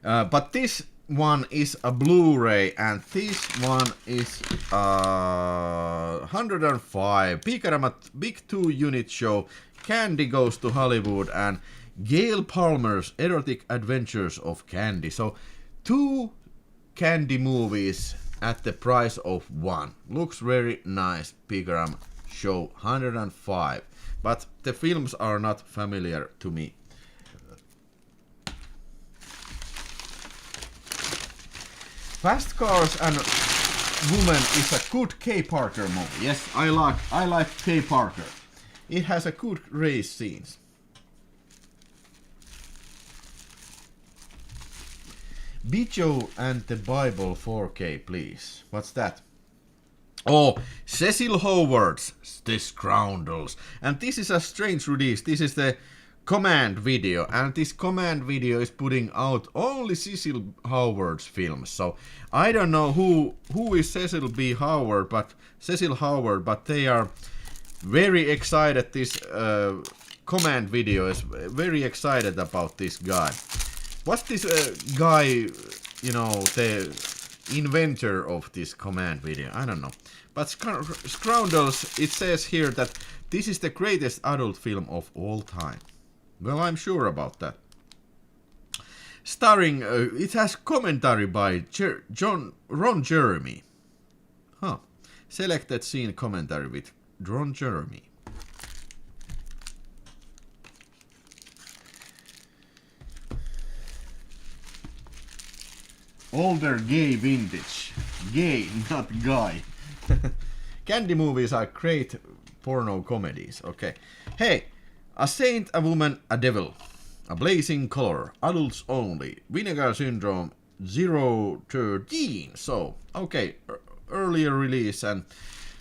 but this one is a Blu-ray, and this one is 105. Pigarama big 2-unit show. Candy Goes to Hollywood and Gail Palmer's Erotic Adventures of Candy. So 2 Candy movies at the price of 1. Looks very nice. Pigarama show 105. But the films are not familiar to me. Fast Cars and Woman is a good Kay Parker movie. Yes, I like Kay Parker. It has a good race scenes. Bijo and the Bible 4K, please. What's that? Oh, Cecil Howard's The Scoundrels. And this is a strange release. This is the Command video. And this Command video is putting out only Cecil Howard's films. So I don't know who is Cecil Howard, but they are very excited this command video is very excited about this guy. What's this guy, you know, the inventor of this command video? I don't know. But Scoundrels, it says here that this is the greatest adult film of all time. Well, I'm sure about that. Starring, it has commentary by Ron Jeremy. Huh. Selected scene commentary with Ron Jeremy. Older gay vintage. Gay, not guy. Candy movies are great porno comedies. Okay. Hey, a saint, a woman, a devil. A blazing color. Adults only. Vinegar Syndrome 013. So, okay. Earlier release and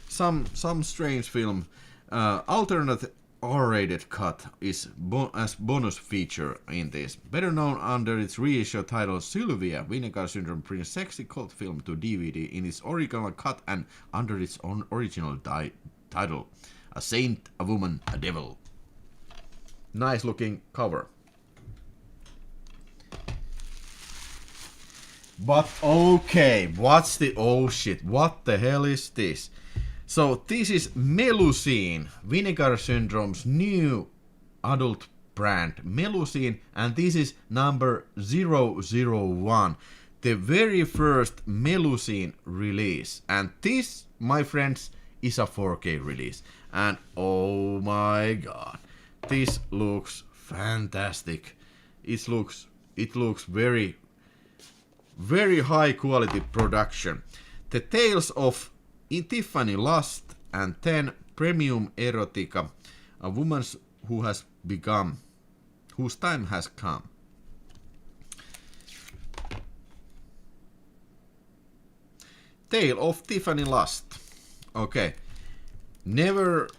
some strange film. Alternate R-rated cut is as bonus feature in this. Better known under its reissue title Sylvia, Vinegar Syndrome brings sexy cult film to DVD in its original cut and under its own original title. A saint, a woman, a devil. Nice looking cover. But okay, what's the oh shit? What the hell is this? So this is Melusine, Vinegar Syndrome's new adult brand, Melusine, and this is number 001, the very first Melusine release. And this, my friends, is a 4K release. And oh my god, this looks fantastic. It looks very high quality production. The tales of Tiffany Lust and 10 premium erotica, a woman whose time has come. Tale of Tiffany Lust. Okay, never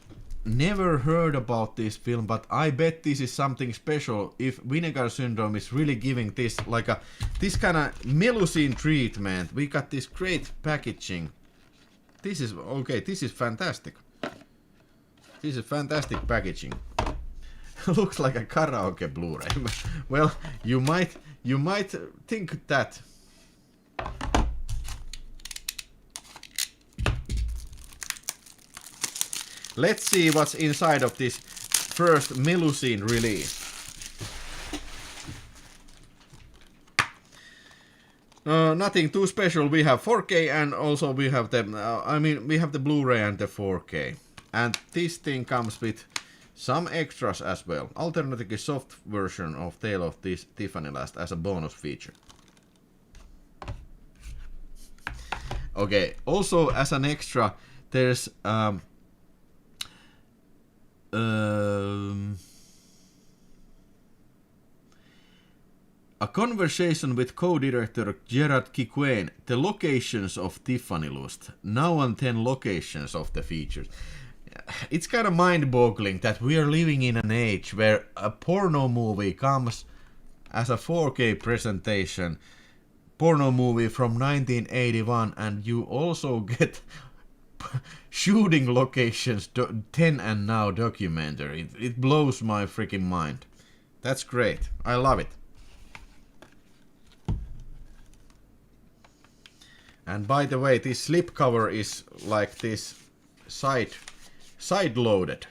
heard about this film, but I bet this is something special if Vinegar Syndrome is really giving this like this kind of Melusine treatment. We got this great packaging. This is okay. This is fantastic. This is fantastic packaging. Looks like a karaoke Blu-ray. Well, you might think that. Let's see what's inside of this first Melusine release. Nothing too special. We have 4K and also we have the we have the Blu-ray and the 4K. And this thing comes with some extras as well. Alternatively soft version of Tale of this Tiffany Last as a bonus feature. Okay, also as an extra there's a conversation with co-director Gerard Coen, the locations of Tiffany Lust, now and 10 locations of the features. It's kind of mind-boggling that we are living in an age where a porno movie comes as a 4K presentation, porno movie from 1981, and you also get shooting locations, 10 and now documentary. It blows my freaking mind. That's great. I love it. And by the way, this slipcover is like this side loaded.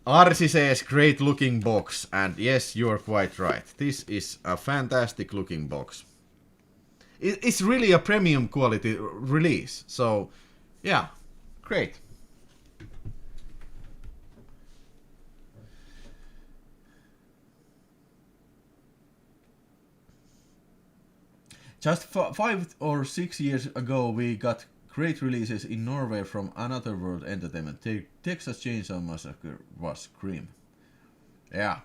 Arsi says great looking box, and yes, you are quite right. This is a fantastic looking box. It's really a premium quality release, so yeah, great. Just 5 or 6 years ago, we got great releases in Norway from Another World Entertainment. Texas Chainsaw Massacre was grim. Yeah,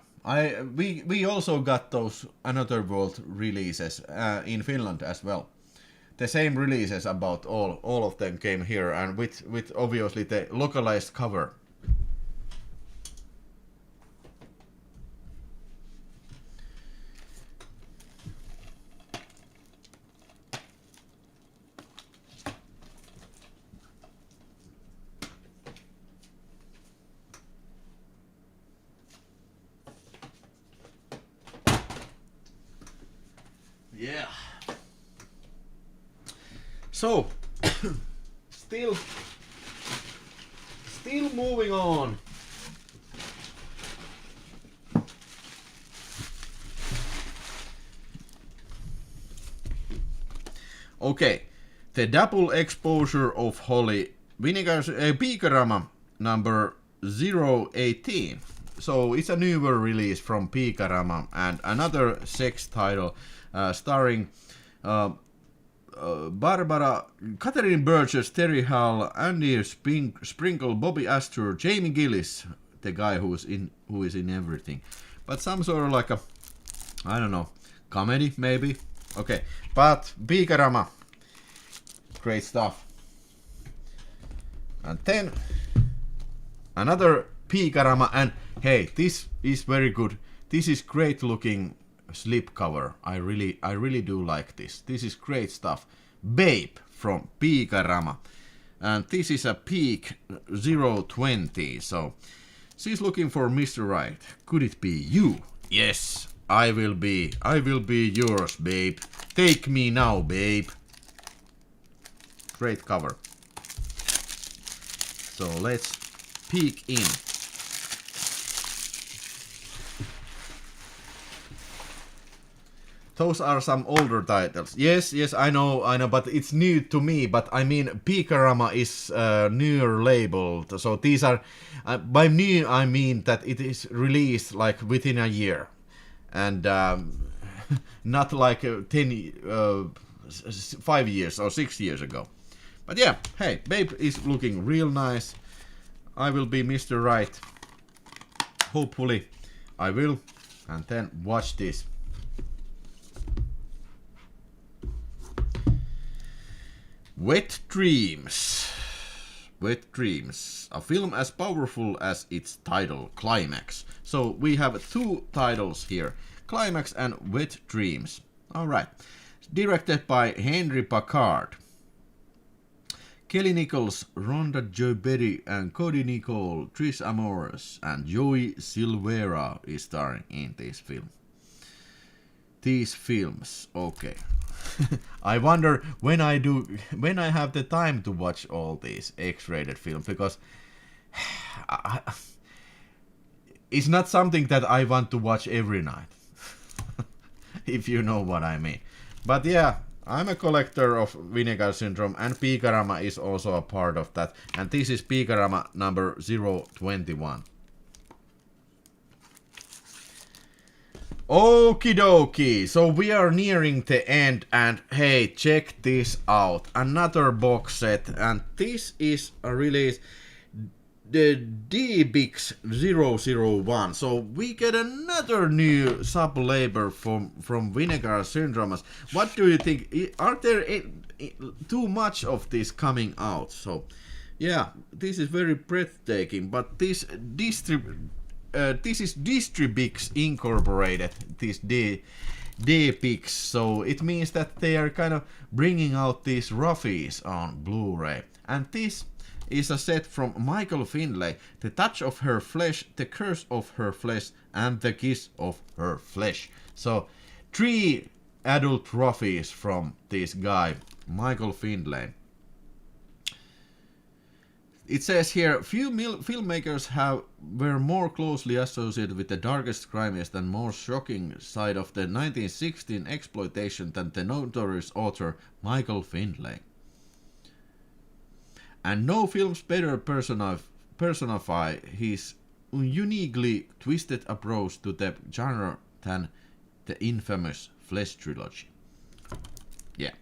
we also got those Another World releases in Finland as well. The same releases, about all of them came here, and with obviously the localized cover. So, still moving on. Okay, the double exposure of Holly Piikarama number 018. So it's a newer release from Piikarama and another sex title starring Barbara, Catherine Burgess, Terry Hall, Andy Sprinkle, Bobby Astor, Jamie Gillis, the guy who is in everything. But some sort of like a, I don't know, comedy maybe. Okay, but Piikarama, great stuff. And then another Piikarama, and hey, this is very good. This is great looking slipcover. I really do like this. This is great stuff. Babe from Piikarama, and this is a Peak 020. So she's looking for Mr. Right. Could it be you? Yes, I will be yours, babe. Take me now, babe. Great cover. So let's peek in. Those are some older titles. Yes, I know, but it's new to me. But I mean, Piikarama is newer labeled. So these are, by new I mean that it is released like within a year, and not like 5 years or 6 years ago. But yeah, hey, babe is looking real nice. I will be Mr. Right. Hopefully, I will. And then watch this. Wet Dreams. Wet Dreams. A film as powerful as its title, Climax. So we have two titles here, Climax and Wet Dreams. Alright. Directed by Henry Packard. Kelly Nichols, Rhonda Joy Betty, and Cody Nicole, Trish Amores, and Joey Silvera is starring in this film. These films, okay. I wonder when I have the time to watch all these X-rated films, because it's not something that I want to watch every night. If you know what I mean. But yeah, I'm a collector of Vinegar Syndrome, and Piikarama is also a part of that. And this is Piikarama number 021. Okie dokie, so we are nearing the end, and hey, check this out. Another box set, and this is a release, the D-Bix 001. So we get another new sub-label from Vinegar Syndrome. What do you think? Are there too much of this coming out? So yeah, this is very breathtaking, but this is Distribix Incorporated, this D-Bix, so it means that they are kind of bringing out these roughies on Blu-ray. And this is a set from Michael Findlay, The Touch of Her Flesh, The Curse of Her Flesh, and The Kiss of Her Flesh. So 3 adult roughies from this guy, Michael Findlay. It says here, few filmmakers were more closely associated with the darkest, grimiest, and most shocking side of the 1916 exploitation than the notorious author Michael Findlay. And no films better personify his uniquely twisted approach to the genre than the infamous Flesh trilogy. Yeah.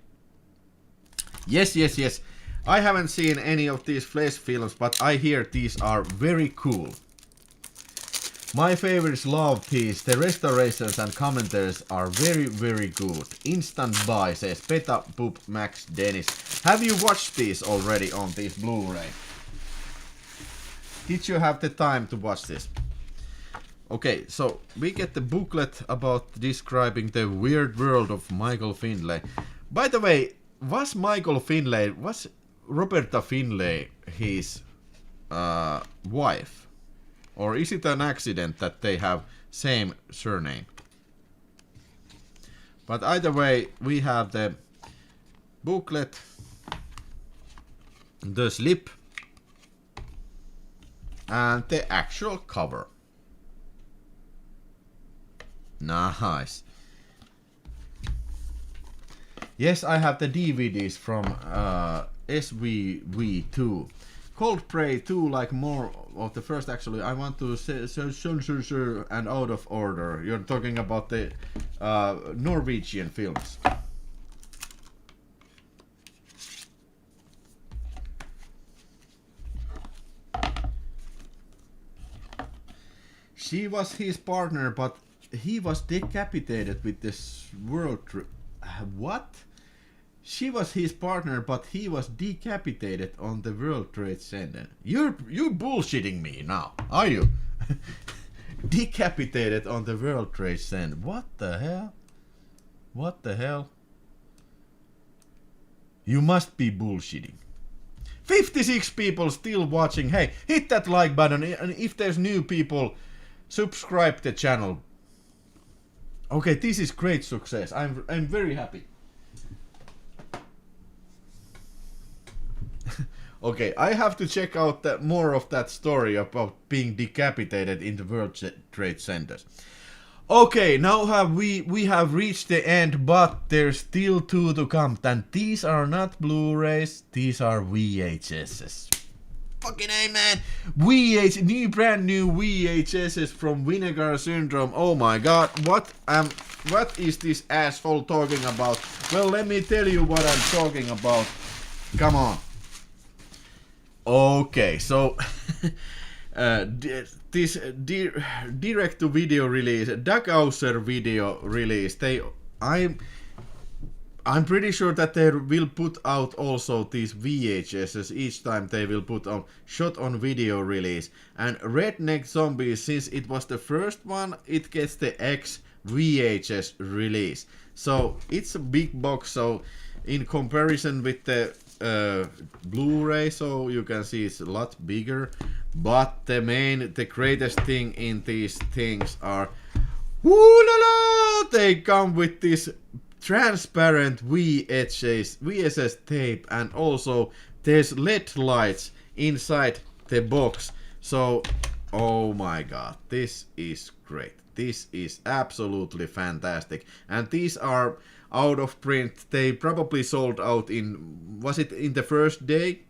Yes. I haven't seen any of these Flesh films, but I hear these are very cool. My favorites love these. The restorations and commentaries are very, very good. Instant buy, says Peta Boop Max Dennis. Have you watched these already on this Blu-ray? Did you have the time to watch this? Okay, so we get the booklet about describing the weird world of Michael Findlay. By the way, was Roberta Findlay his wife? Or is it an accident that they have same surname? But either way, we have the booklet. the slip, and the actual cover. Nice. Yes, I have the DVDs from SVV2. Cold Prey 2, like more of the first. Actually, I want to say and out of order. You're talking about the Norwegian films. She was his partner, but he was decapitated with this what? She was his partner, but he was decapitated on the World Trade Center. You're bullshitting me now, are you? Decapitated on the World Trade Center. What the hell? What the hell? You must be bullshitting. 56 people still watching. Hey, hit that like button, and if there's new people, subscribe the channel. Okay, this is great success. I'm very happy. Okay, I have to check out more of that story about being decapitated in the World Trade Centers. Okay, now we have reached the end, but there's still 2 to come. And these are not Blu-rays, these are VHSs. Fucking A, man! Brand new VHSs from Vinegar Syndrome. Oh my god, what is this asshole talking about? Well, let me tell you what I'm talking about. Come on. Okay, so this direct-to-video release, Dagauser video release, I'm pretty sure that they will put out also these VHSs each time they will put on shot on video release. And Redneck Zombies, since it was the first one, it gets the X VHS release. So it's a big box, so in comparison with the Blu-ray, so you can see it's a lot bigger. But the greatest thing in these things are, they come with this transparent VHS tape, and also there's LED lights inside the box. So, oh my god, this is great. This is absolutely fantastic. And these are out of print. They probably sold out in, was it in the first day?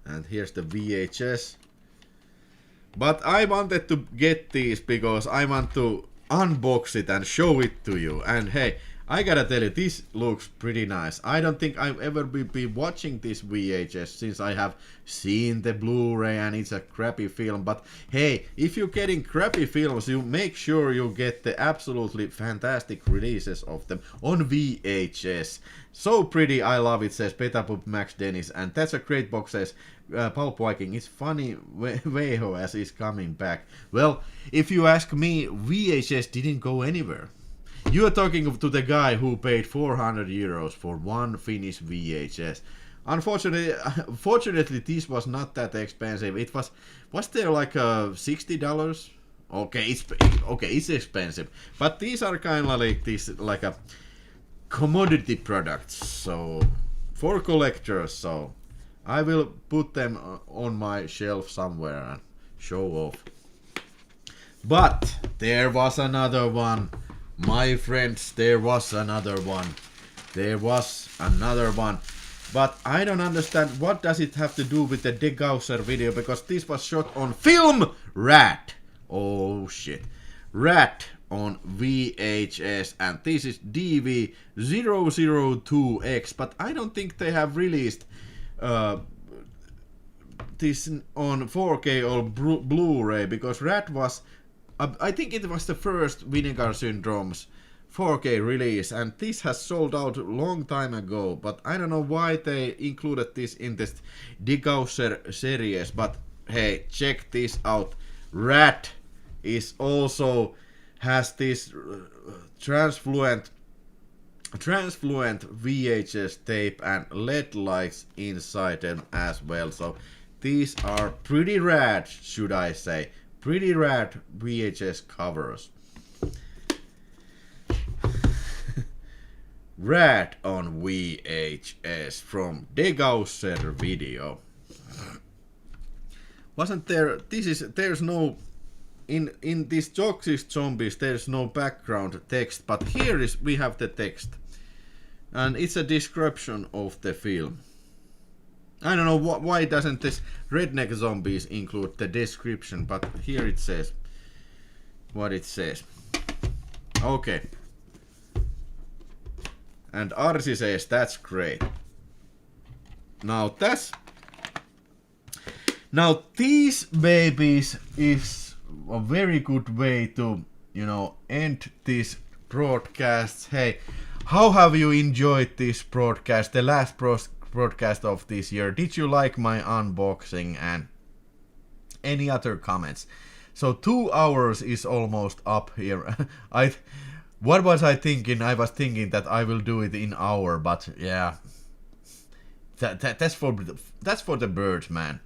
And here's the VHS. But I wanted to get these because I want to unbox it and show it to you. And hey, I gotta tell you, this looks pretty nice. I don't think I've ever be watching this VHS since I have seen the Blu-ray and it's a crappy film. But hey, if you're getting crappy films, you make sure you get the absolutely fantastic releases of them on VHS. So pretty, I love it, says Petapub Max Dennis. And that's a great box, says Pulp Viking. It's funny VHS is coming back. Well, if you ask me, VHS didn't go anywhere. You are talking to the guy who paid 400 euros for one Finnish VHS. Fortunately, this was not that expensive. It was there like $60? Okay, it's expensive. But these are kind of like this, like a commodity products. So for collectors, so I will put them on my shelf somewhere and show off. But there was another one. My friends, there was another one. There was another one. But I don't understand what does it have to do with the Dagauser video, because this was shot on film Rat. Oh shit. Rat on VHS, and this is DV002X, but I don't think they have released this on 4K or Blu-ray, because Rat was, I think it was the first Vinegar Syndrome's 4K release, and this has sold out a long time ago, but I don't know why they included this in this Dagauser series. But hey, check this out. Rat is also has this transfluent VHS tape and LED lights inside them as well. So these are pretty rad, should I say. Pretty rad VHS covers. Rat on VHS from Degausser video. Wasn't there? There's no in these Biggest Zombies. There's no background text, but we have the text, and it's a description of the film. I don't know why doesn't this Redneck Zombies include the description, but here it says what it says. Okay. And Arsi says that's great. Now these babies is a very good way to, end this broadcast. Hey, how have you enjoyed this broadcast, the last broadcast of this year? Did you like my unboxing and any other comments? So 2 hours is almost up here. What was I thinking? I was thinking that I will do it in hour, but yeah, that's for the birds, man.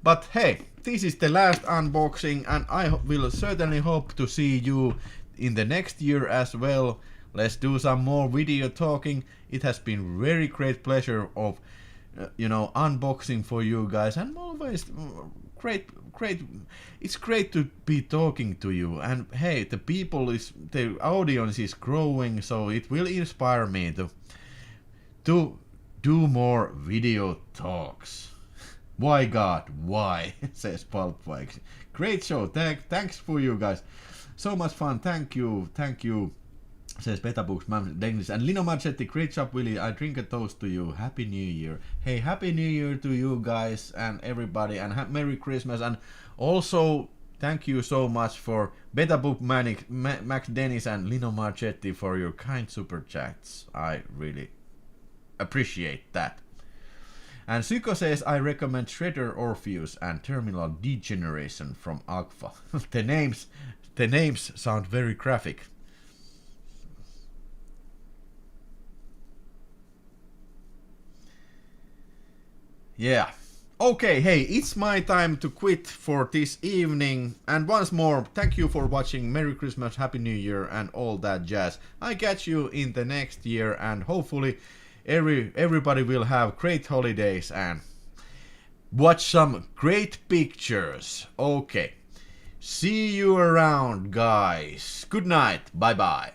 But hey, this is the last unboxing, and I will certainly hope to see you in the next year as well. Let's do some more video talking. It has been very great pleasure of unboxing for you guys, and always great. It's great to be talking to you, and hey, the audience is growing, so it will inspire me to do more video talks. Why God, why? Says Pulpwikes. Great show. Thanks for you guys. So much fun. Thank you. Says Betabooks, Mam, Dennis, and Lino Marchetti. Great job, Willie. I drink a toast to you. Happy New Year. Hey, Happy New Year to you guys and everybody, and Merry Christmas. And also, thank you so much for Betabook Manic, Max Dennis, and Lino Marchetti for your kind super chats. I really appreciate that. And Psycho says, I recommend Shredder Orpheus and Terminal Degeneration from Agfa. the names sound very graphic. Yeah. Okay, hey, it's my time to quit for this evening. And once more, thank you for watching. Merry Christmas, Happy New Year, and all that jazz. I catch you in the next year, and hopefully everybody will have great holidays and watch some great pictures. Okay. See you around, guys. Good night. Bye-bye.